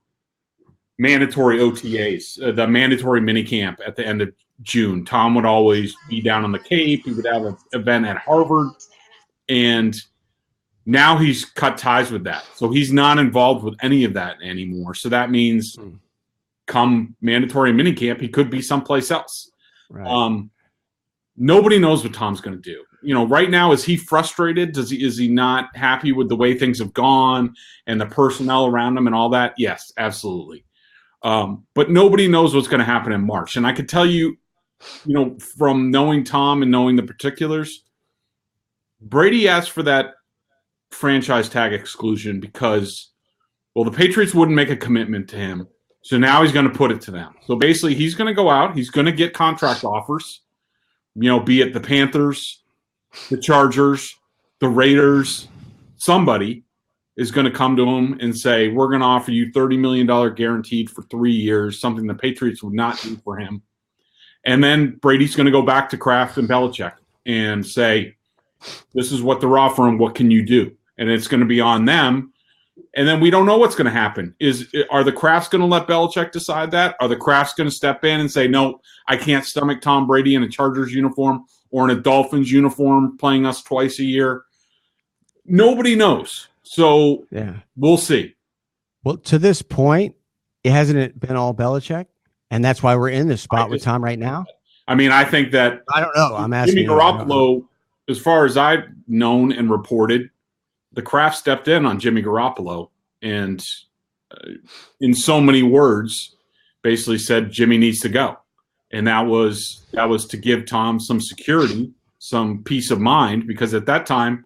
mandatory OTAs, the mandatory minicamp at the end of June. Tom would always be down on the Cape. He would have an event at Harvard. And now he's cut ties with that. So he's not involved with any of that anymore. So that means come mandatory minicamp, he could be someplace else. Right. Nobody knows what Tom's going to do. Right now, is he frustrated? Is he not happy with the way things have gone and the personnel around him and all that? Yes, absolutely. But nobody knows what's going to happen in March. And I could tell you, from knowing Tom and knowing the particulars, Brady asked for that franchise tag exclusion because, the Patriots wouldn't make a commitment to him. So now he's going to put it to them. So basically he's going to go out. He's going to get contract offers, be it the Panthers, the Chargers, the Raiders. Somebody is going to come to him and say, we're going to offer you $30 million guaranteed for 3 years, something the Patriots would not do for him. And then Brady's going to go back to Kraft and Belichick and say, this is what they're offering. What can you do? And it's going to be on them. And then we don't know what's going to happen. Are the Krafts going to let Belichick decide that? Are the Krafts going to step in and say, no, I can't stomach Tom Brady in a Chargers uniform or in a Dolphins uniform playing us twice a year? Nobody knows. So we'll see. Well, to this point, hasn't it been all Belichick? And that's why we're in this spot with Tom right now? I think that – I don't know. I'm asking Jimmy Garoppolo, as far as I've known and reported, the Kraft stepped in on Jimmy Garoppolo and in so many words basically said Jimmy needs to go. And that was to give Tom some security, some peace of mind, because at that time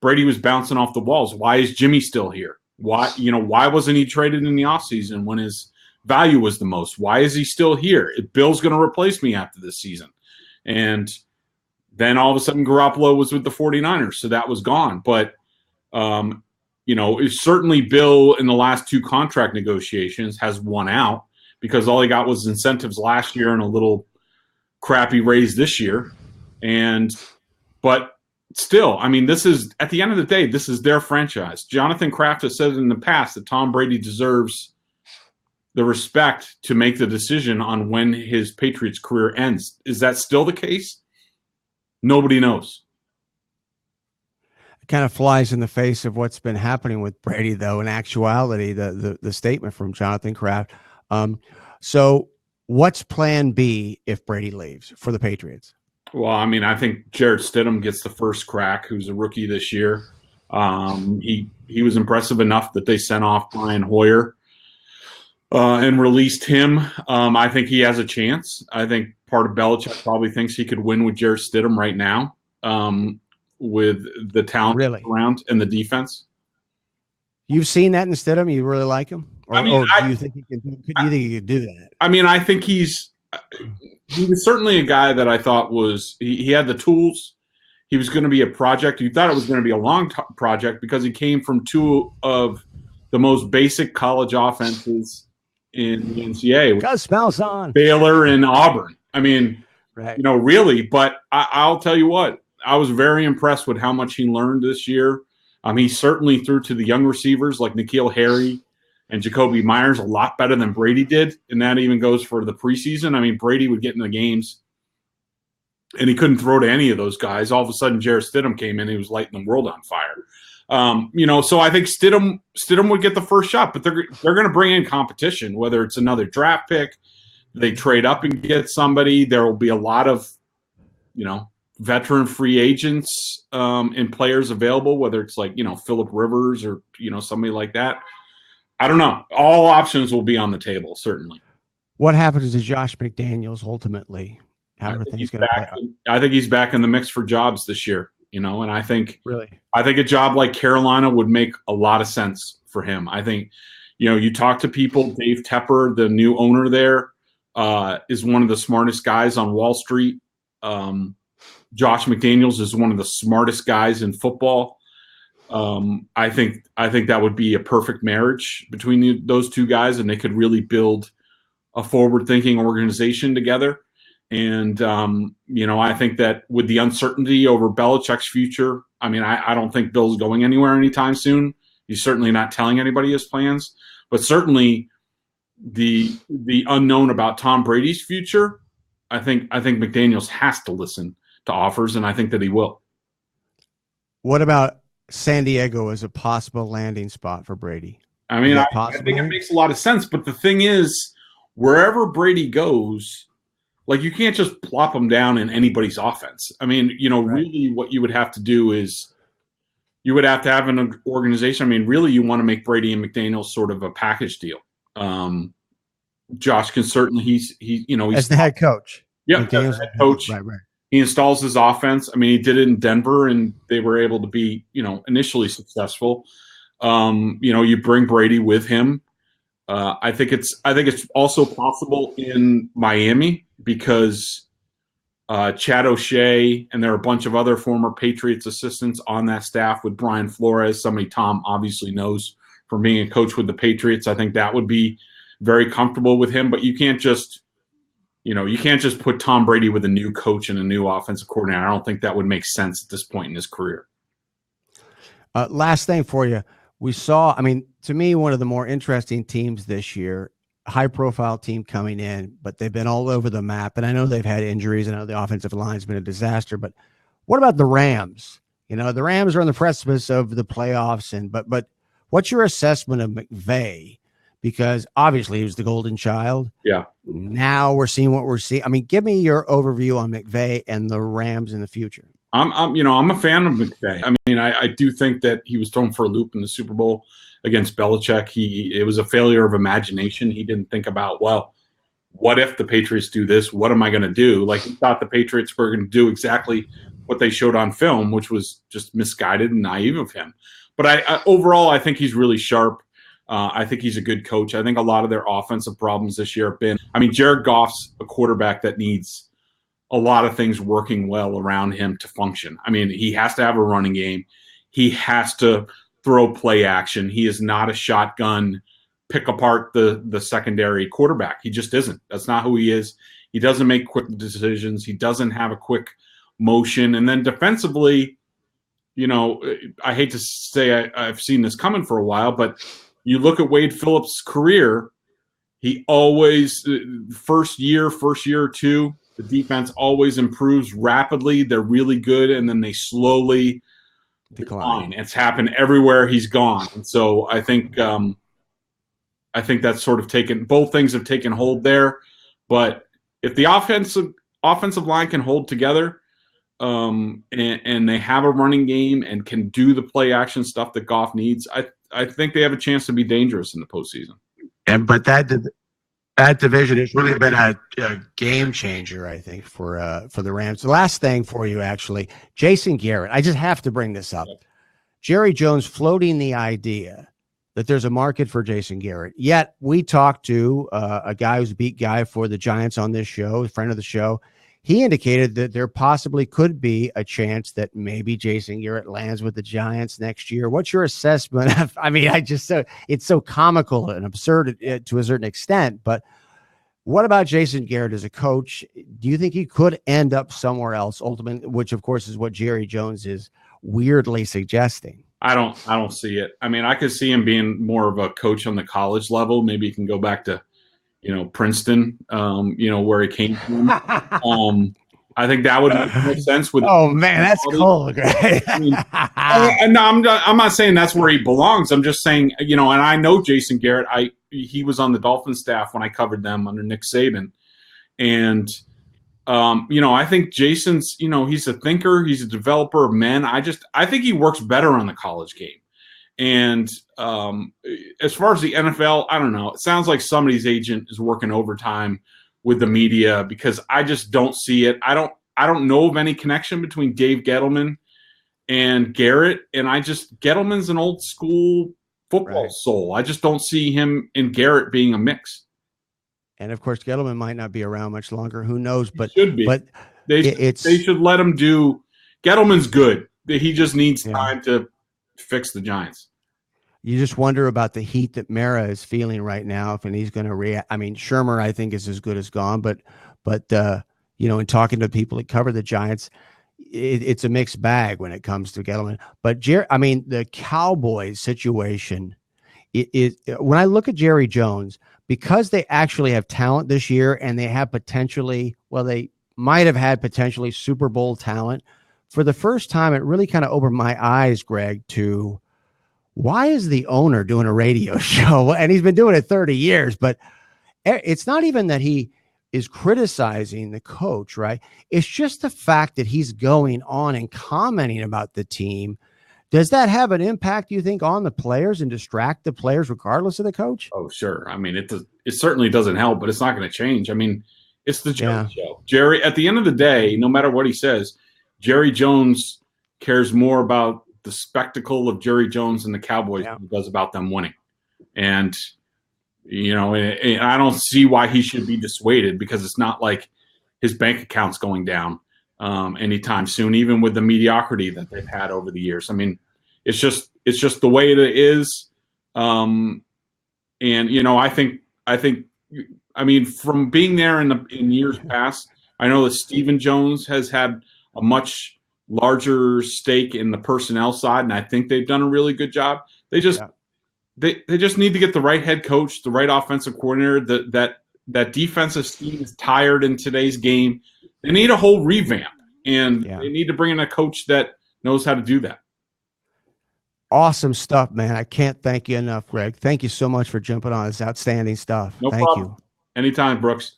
Brady was bouncing off the walls. Why is Jimmy still here? Why wasn't he traded in the offseason when his value was the most? Why is he still here? If Bill's going to replace me after this season. And then all of a sudden Garoppolo was with the 49ers, so that was gone. But, certainly Bill in the last 2 contract negotiations has won out because all he got was incentives last year and a little crappy raise this year. But still, I mean, this is, at the end of the day, this is their franchise. Jonathan Kraft has said in the past that Tom Brady deserves the respect to make the decision on when his Patriots career ends. Is that still the case? Nobody knows. It kind of flies in the face of what's been happening with Brady, though, in actuality, the statement from Jonathan Kraft. So what's plan B if Brady leaves for the Patriots? Well, I mean, I think Jarrett Stidham gets the first crack, who's a rookie this year. He was impressive enough that they sent off Brian Hoyer and released him. I think he has a chance. I think part of Belichick probably thinks he could win with Jarrett Stidham right now with the talent around and the defense. You've seen that in Stidham? You really like him? Or do you think he can do that? I mean, I think he was certainly a guy that I thought he had the tools. He was going to be a project. You thought it was going to be a long project because he came from 2 of the most basic college offenses in the NCAA. Got smells on. Baylor and Auburn. I mean, right. Really. But I'll tell you what, I was very impressed with how much he learned this year. He certainly threw to the young receivers like N'Keal Harry and Jacoby Myers a lot better than Brady did, and that even goes for the preseason. I mean, Brady would get in the games, and he couldn't throw to any of those guys. All of a sudden, Jarrett Stidham came in, he was lighting the world on fire. So I think Stidham would get the first shot, but they're going to bring in competition, whether it's another draft pick, they trade up and get somebody. There will be a lot of, veteran free agents and players available, whether it's like, Phillip Rivers or, somebody like that. I don't know. All options will be on the table, certainly. What happens to Josh McDaniels ultimately? How are things going to play out? I think he's back in the mix for jobs this year, and I think really, I think a job like Carolina would make a lot of sense for him. I think, you talk to people, Dave Tepper, the new owner there, is one of the smartest guys on Wall Street. Josh McDaniels is one of the smartest guys in football. I think that would be a perfect marriage between those 2 guys, and they could really build a forward-thinking organization together. And, I think that with the uncertainty over Belichick's future, I mean, I don't think Bill's going anywhere anytime soon. He's certainly not telling anybody his plans, but certainly the unknown about Tom Brady's future, I think McDaniels has to listen to offers, and I think that he will. What about San Diego as a possible landing spot for Brady? I mean, I think it makes a lot of sense, but the thing is, wherever Brady goes, like, you can't just plop him down in anybody's offense. I mean, really what you would have to do is you would have to have an organization. I mean, really you want to make Brady and McDaniels sort of a package deal. Josh can certainly, he's as the head coach. Yeah, as the head coach. Right. He installs his offense. I mean, he did it in Denver, and they were able to be, initially successful. You bring Brady with him. I think it's also possible in Miami because Chad O'Shea, and there are a bunch of other former Patriots assistants on that staff with Brian Flores, somebody Tom obviously knows from being a coach with the Patriots. I think that would be very comfortable with him, but you can't just put Tom Brady with a new coach and a new offensive coordinator. I don't think that would make sense at this point in his career. Last thing for you. We saw, to me, one of the more interesting teams this year, high-profile team coming in, but they've been all over the map. And I know they've had injuries. I know the offensive line's been a disaster. But what about the Rams? The Rams are on the precipice of the playoffs. But what's your assessment of McVay? Because obviously he was the golden child. Yeah. Now we're seeing what we're seeing. Give me your overview on McVay and the Rams in the future. I'm a fan of McVay. I do think that he was thrown for a loop in the Super Bowl against Belichick. It was a failure of imagination. He didn't think about, well, what if the Patriots do this? What am I going to do? Like, he thought the Patriots were going to do exactly what they showed on film, which was just misguided and naive of him. But I overall, I think he's really sharp. I think he's a good coach. I think a lot of their offensive problems this year have been, Jared Goff's a quarterback that needs a lot of things working well around him to function. He has to have a running game. He has to throw play action. He is not a shotgun, pick apart the secondary quarterback. He just isn't. That's not who he is. He doesn't make quick decisions. He doesn't have a quick motion. And then defensively, I hate to say I've seen this coming for a while, but you look at Wade Phillips' career, he always, first year or two, the defense always improves rapidly. They're really good, and then they slowly decline. It's happened everywhere he's gone. And so I think that's sort of both things have taken hold there. But if the offensive line can hold together, and they have a running game and can do the play action stuff that Goff needs, I think they have a chance to be dangerous in the postseason. But that division has really been a game changer, I think, for the Rams. The last thing for you, actually, Jason Garrett. I just have to bring this up. Jerry Jones floating the idea that there's a market for Jason Garrett. Yet we talked to a guy who's a beat guy for the Giants on this show, a friend of the show. He indicated that there possibly could be a chance that maybe Jason Garrett lands with the Giants next year. What's your assessment of, it's so comical and absurd to a certain extent, but what about Jason Garrett as a coach? Do you think he could end up somewhere else ultimately, which of course is what Jerry Jones is weirdly suggesting? I don't see it. I could see him being more of a coach on the college level. Maybe he can go back to Princeton, where he came from. I think that would make sense with. Oh man, that's cool, Greg. I'm not saying that's where he belongs. I'm just saying, and I know Jason Garrett. He was on the Dolphins staff when I covered them under Nick Saban, and I think Jason's, he's a thinker, he's a developer of men. I think he works better on the college game. And as far as the NFL, I don't know. It sounds like somebody's agent is working overtime with the media because I just don't see it. I don't know of any connection between Dave Gettleman and Garrett. And Gettleman's an old school football soul. I just don't see him and Garrett being a mix. And of course, Gettleman might not be around much longer. Who knows? But he should be. But they should let him do. Gettleman's good. He just needs time to fix the Giants. You just wonder about the heat that Mara is feeling right now, and he's going to react. Shermer, I think, is as good as gone, but in talking to people that cover the Giants, it's a mixed bag when it comes to Gettleman. But the Cowboys situation, when I look at Jerry Jones, because they actually have talent this year, and they have they might have had potentially Super Bowl talent. For the first time, it really kind of opened my eyes, Greg, to why is the owner doing a radio show? And he's been doing it 30 years, but it's not even that he is criticizing the coach, right? It's just the fact that he's going on and commenting about the team. Does that have an impact, you think, on the players and distract the players regardless of the coach? Oh, sure. It certainly doesn't help, but it's not going to change. It's the Jones show. Jerry, at the end of the day, no matter what he says, Jerry Jones cares more about the spectacle of Jerry Jones and the Cowboys than he does about them winning. And, I don't see why he should be dissuaded, because it's not like his bank account's going down anytime soon, even with the mediocrity that they've had over the years. It's just the way it is. And, I think, from being there in years past, I know that Stephen Jones has had a much larger stake in the personnel side, and I think they've done a really good job. They just need to get the right head coach, the right offensive coordinator. That defensive scheme is tired in today's game. They need a whole revamp, and they need to bring in a coach that knows how to do that. Awesome stuff, man. I can't thank you enough, Greg. Thank you so much for jumping on. It's outstanding stuff. No problem. Thank you. Anytime, Brooks.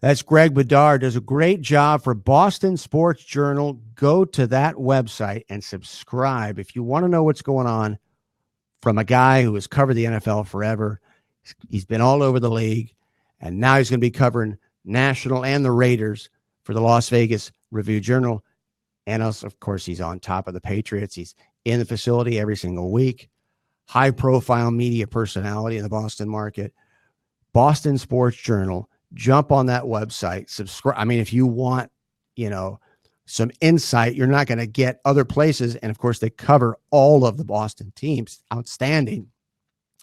That's Greg Bedard. Does a great job for Boston Sports Journal. Go to that website and subscribe if you want to know what's going on from a guy who has covered the NFL forever. He's been all over the league, and now he's going to be covering National and the Raiders for the Las Vegas Review-Journal. And also, of course, he's on top of the Patriots. He's in the facility every single week. High profile media personality in the Boston market. Boston Sports Journal. Jump on that website. Subscribe. I mean, if you want, some insight you're not going to get other places. And of course, they cover all of the Boston teams. Outstanding.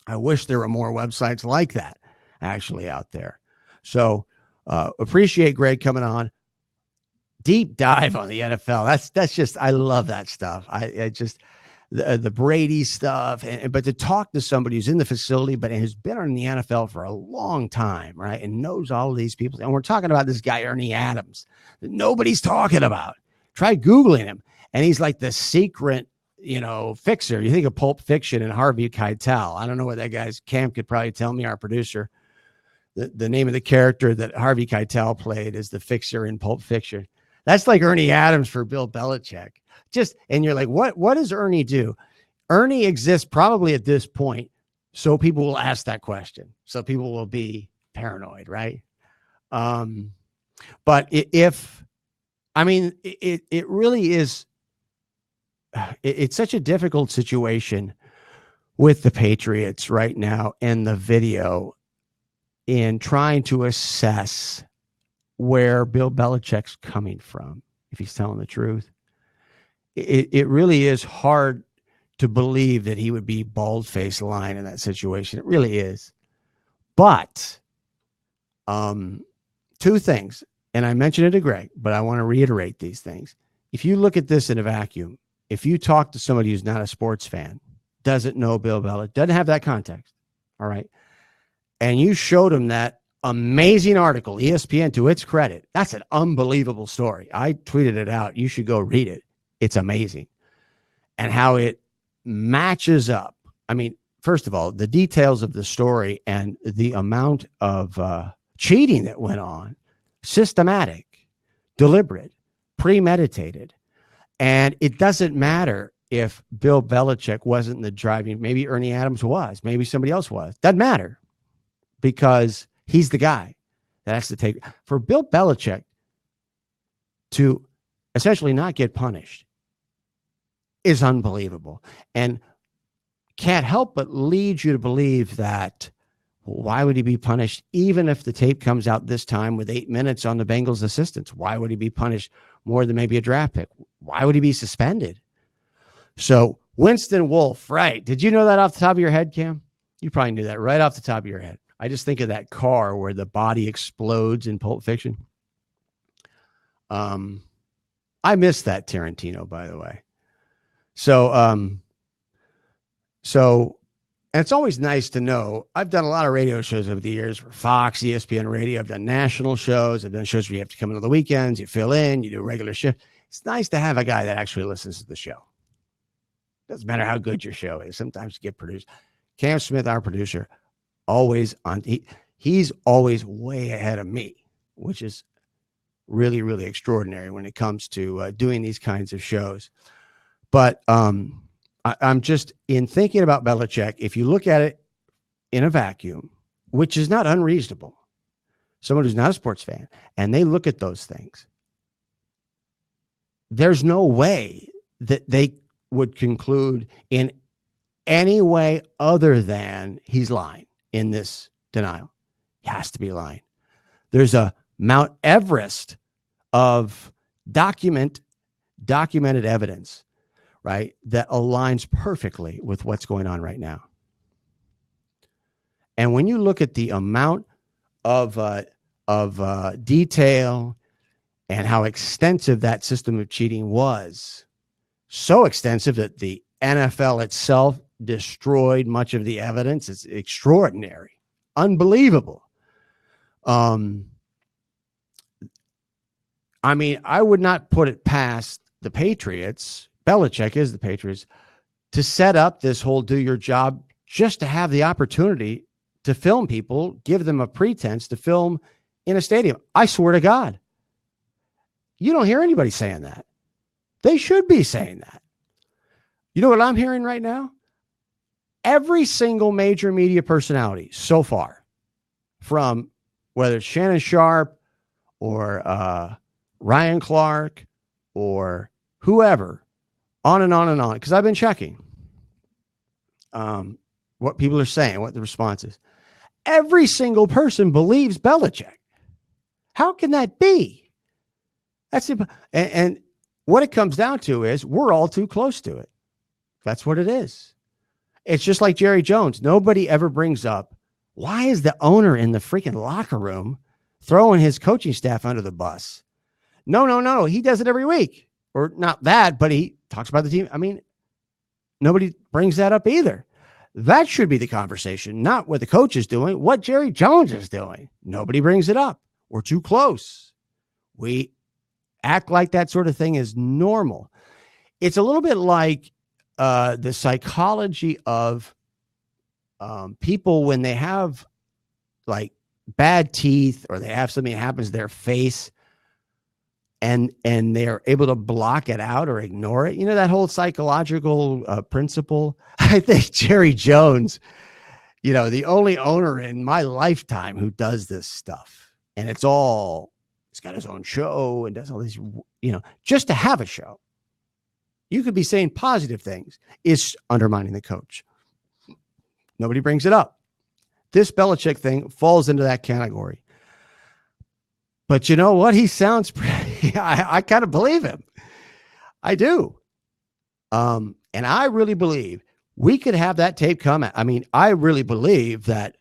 I wish there were more websites like that actually out there. So appreciate Greg coming on. Deep dive on the NFL. That's just, I love that stuff. I just, the Brady stuff, but to talk to somebody who's in the facility, but has been in the NFL for a long time, right? And knows all of these people. And we're talking about this guy, Ernie Adams, that nobody's talking about. Try Googling him. And he's like the secret, fixer. You think of Pulp Fiction and Harvey Keitel. I don't know what that guy's, Cam could probably tell me, our producer. The name of the character that Harvey Keitel played is the fixer in Pulp Fiction. That's like Ernie Adams for Bill Belichick. And you're like, what does Ernie do? Ernie exists probably at this point, so people will ask that question. So people will be paranoid, right? But it really is, it's such a difficult situation with the Patriots right now and the video in trying to assess where Bill Belichick's coming from, if he's telling the truth. It really is hard to believe that he would be bald-faced lying in that situation. It really is. But two things, and I mentioned it to Greg, but I want to reiterate these things. If you look at this in a vacuum, if you talk to somebody who's not a sports fan, doesn't know Bill Belichick, doesn't have that context, all right, and you showed him that amazing article, ESPN, to its credit, that's an unbelievable story. I tweeted it out. You should go read it. It's amazing. And how it matches up. I mean, first of all, the details of the story and the amount of cheating that went on, systematic, deliberate, premeditated. And it doesn't matter if Bill Belichick wasn't the driving, maybe Ernie Adams was, maybe somebody else was. Doesn't matter, because he's the guy that has to take. For Bill Belichick to essentially not get punished is unbelievable, and can't help but lead you to believe that, why would he be punished? Even if the tape comes out this time with 8 minutes on the Bengals assistants, why would he be punished more than maybe a draft pick? Why would he be suspended? So Winston Wolfe, right? Did you know that off the top of your head, Cam? You probably knew that right off the top of your head. I just think of that car where the body explodes in Pulp Fiction. I missed that Tarantino, by the way. So and it's always nice to know. I've done a lot of radio shows over the years for Fox, ESPN Radio. I've done national shows. I've done shows where you have to come into the weekends, you fill in, you do a regular shift. It's nice to have a guy that actually listens to the show. Doesn't matter how good your show is. Sometimes you get produced. Cam Smith, our producer, always on. He's always way ahead of me, which is really, really extraordinary when it comes to doing these kinds of shows. But I'm just, in thinking about Belichick, if you look at it in a vacuum, which is not unreasonable, someone who's not a sports fan, and they look at those things, there's no way that they would conclude in any way other than he's lying in this denial. He has to be lying. There's a Mount Everest of documented evidence, right, that aligns perfectly with what's going on right now. And when you look at the amount of detail and how extensive that system of cheating was, so extensive that the NFL itself destroyed much of the evidence. It's extraordinary, unbelievable. I mean, I would not put it past the Patriots. Belichick is the Patriots, to set up this whole do your job just to have the opportunity to film people, give them a pretense to film in a stadium. I swear to God, you don't hear anybody saying that. They should be saying that. You know what I'm hearing right now? Every single major media personality so far, from whether it's Shannon Sharp or Ryan Clark or whoever, on and on and on, because I've been checking what people are saying, what the response is. Every single person believes Belichick. How can that be? That's and what it comes down to is we're all too close to it. That's what it is. It's just like Jerry Jones. Nobody ever brings up, why is the owner in the freaking locker room throwing his coaching staff under the bus? No. He does it every week. Or not that, but he talks about the team. I mean, nobody brings that up either. That should be the conversation, not what the coach is doing, what Jerry Jones is doing. Nobody brings it up. We're too close. We act like that sort of thing is normal. It's a little bit like the psychology of people when they have like bad teeth or they have something that happens to their face and they're able to block it out or ignore it. You know, that whole psychological principle. I think Jerry Jones, you know, the only owner in my lifetime who does this stuff. And it's all, he's got his own show and does all these, you know, just to have a show. You could be saying positive things is undermining the coach. Nobody brings it up. This Belichick thing falls into that category. But you know what? He sounds pretty, I kind of believe him. I do. And I really believe we could have that tape come out. I mean, I really believe that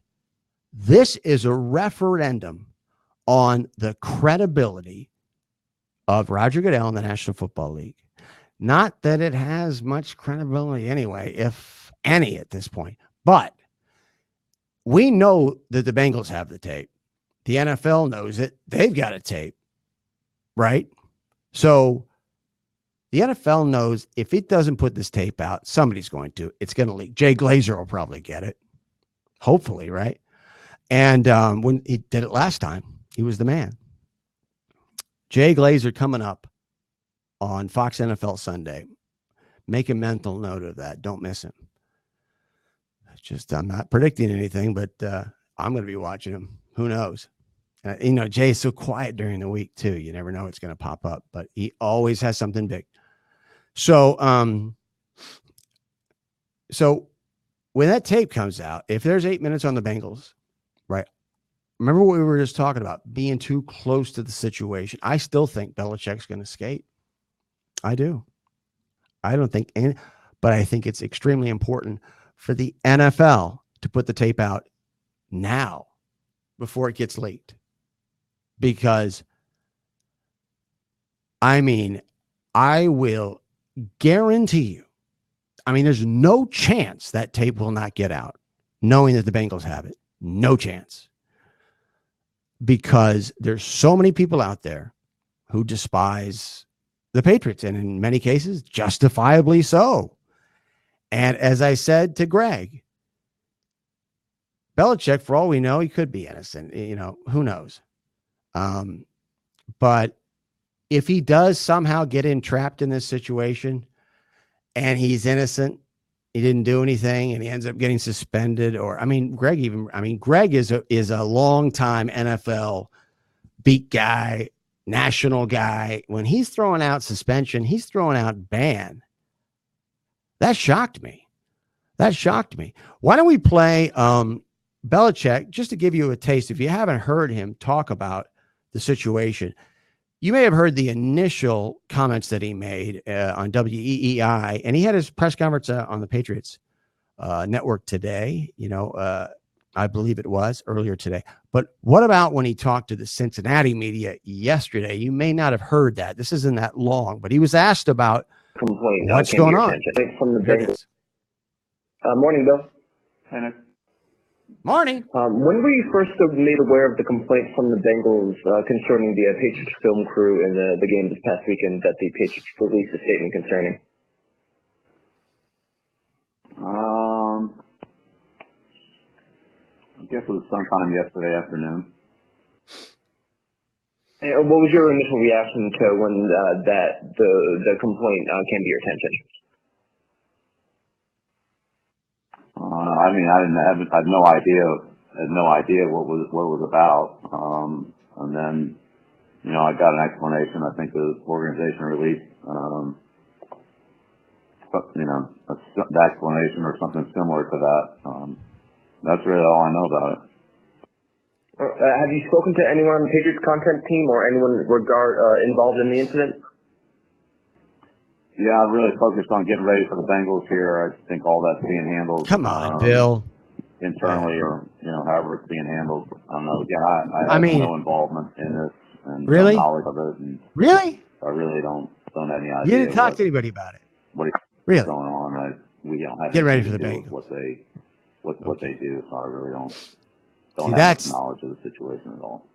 this is a referendum on the credibility of Roger Goodell in the National Football League. Not that it has much credibility anyway, if any at this point. But we know that the Bengals have the tape. The NFL knows it. They've got a tape, right? So the NFL knows if it doesn't put this tape out, somebody's going to. It's going to leak. Jay Glazer will probably get it, hopefully, right? And when he did it last time, he was the man. Jay Glazer coming up on Fox NFL Sunday. Make a mental note of that. Don't miss him. Just, I'm not predicting anything, but I'm going to be watching him. Who knows? You know, Jay's so quiet during the week too. You never know what's going to pop up, but he always has something big. So, so when that tape comes out, if there's 8 minutes on the Bengals, right? Remember what we were just talking about, being too close to the situation. I still think Belichick's going to skate. I do. I don't think any, but I think it's extremely important for the NFL to put the tape out now before it gets leaked. Because, I mean, I will guarantee you, I mean, there's no chance that tape will not get out, knowing that the Bengals have it. No chance. Because there's so many people out there who despise the Patriots, and in many cases, justifiably so. And as I said to Greg, Belichick, for all we know, he could be innocent. You know, who knows? But if he does somehow get entrapped in this situation and he's innocent, he didn't do anything, and he ends up getting suspended, or Greg is a long-time NFL beat guy, national guy. When he's throwing out suspension, he's throwing out ban. That shocked me. Why don't we play Belichick, just to give you a taste, if you haven't heard him talk about the situation. You may have heard the initial comments that he made on WEEI, and he had his press conference on the Patriots network today. You know, I believe it was earlier today. But what about when he talked to the Cincinnati media yesterday? You may not have heard that. This isn't that long, but he was asked about what's going on. From the Bengals. Morning, Bill. Morning. When were you first made aware of the complaint from the Bengals concerning the Patriots film crew in the game this past weekend that the Patriots released a statement concerning? I guess it was sometime yesterday afternoon. And what was your initial reaction to when the complaint came to your attention? I had no idea. What it was about. And then, I got an explanation. I think the organization released the explanation or something similar to that. That's really all I know about it. Have you spoken to anyone on the Patriots content team or anyone involved in the incident? Yeah, I've really focused on getting ready for the Bengals here. I think all that's being handled. Come on, Bill. Internally, or however it's being handled. I don't know. Again, I have no involvement in this and really? no knowledge of it. And really? I really don't have any idea. You didn't talk to anybody about it. What is really going on? We don't have get ready for the do Bengals. What they do. So I really don't See, have knowledge of the situation at all.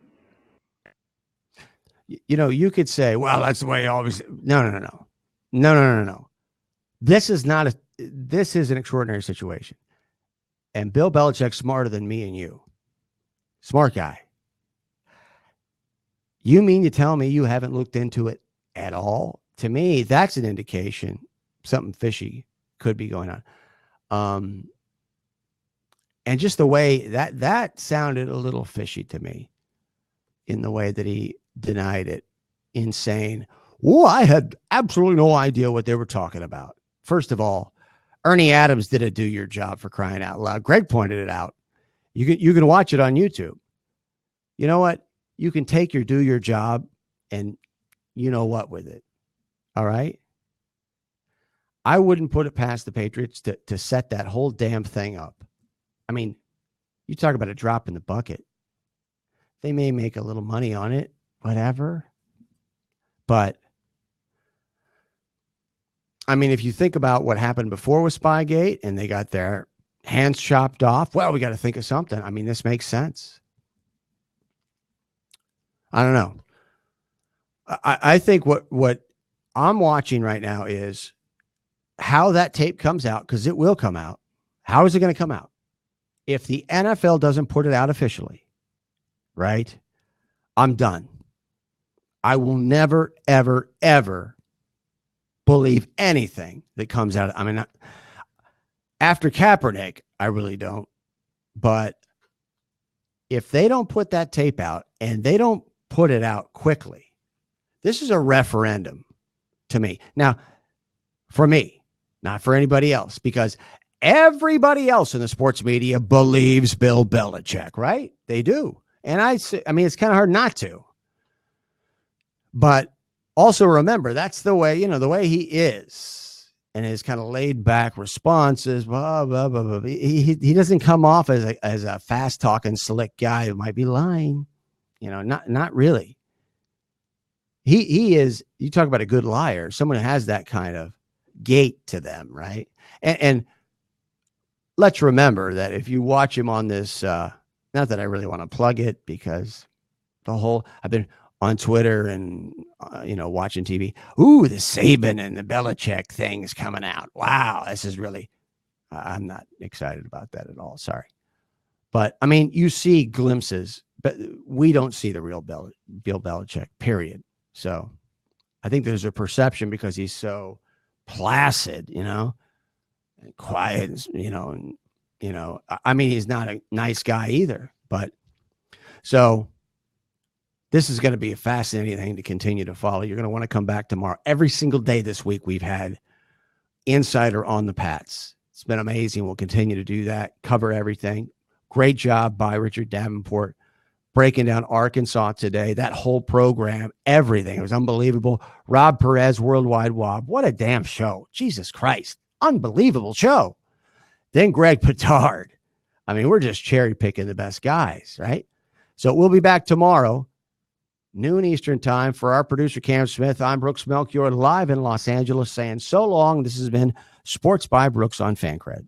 You could say, well, that's the way it always. No. This is an extraordinary situation. And Bill Belichick's smarter than me and you. Smart guy. You mean to tell me you haven't looked into it at all? To me, that's an indication something fishy could be going on. And just the way that sounded a little fishy to me in the way that he denied it. Insane. Oh, I had absolutely no idea what they were talking about. First of all, Ernie Adams did a do your job, for crying out loud. Greg pointed it out. You can watch it on YouTube. You know what? You can take your do your job and you know what with it. All right. I wouldn't put it past the Patriots to set that whole damn thing up. I mean, you talk about a drop in the bucket. They may make a little money on it, whatever. But I mean, if you think about what happened before with Spygate and they got their hands chopped off, well, we got to think of something. I mean, this makes sense. I don't know. I think what I'm watching right now is how that tape comes out, because it will come out. How is it going to come out? If the NFL doesn't put it out officially, right? I'm done. I will never, ever, ever believe anything that comes out. I mean, after Kaepernick, I really don't. But if they don't put that tape out and they don't put it out quickly, this is a referendum to me. Now, for me, not for anybody else, because everybody else in the sports media believes Bill Belichick, right? They do. And I mean, it's kind of hard not to. But also remember, that's the way, the way he is, and his kind of laid back responses, blah, blah, blah, blah. He doesn't come off as a fast talking, slick guy who might be lying, not really. He is, you talk about a good liar, someone who has that kind of gait to them. Right. And let's remember that if you watch him on this, not that I really want to plug it, because I've been on Twitter and, watching TV. Ooh, the Saban and the Belichick thing is coming out. Wow. This is really, I'm not excited about that at all. Sorry. But I mean, you see glimpses, but we don't see the real Bill Belichick, period. So I think there's a perception because he's so placid, and quiet, I mean, he's not a nice guy either, but so this is going to be a fascinating thing to continue to follow. You're going to want to come back tomorrow. Every single day this week, we've had Insider on the Pats. It's been amazing. We'll continue to do that, cover everything. Great job by Richard Davenport breaking down Arkansas today. That whole program, everything. It was unbelievable. Rob Perez, Worldwide Wob. What a damn show. Jesus Christ. Unbelievable show. Then Greg Petard. I mean, we're just cherry picking the best guys, right? So we'll be back tomorrow, noon Eastern time. For our producer, Cam Smith, I'm Brooks Melchior, live in Los Angeles, saying so long. This has been Sports by Brooks on Fancred.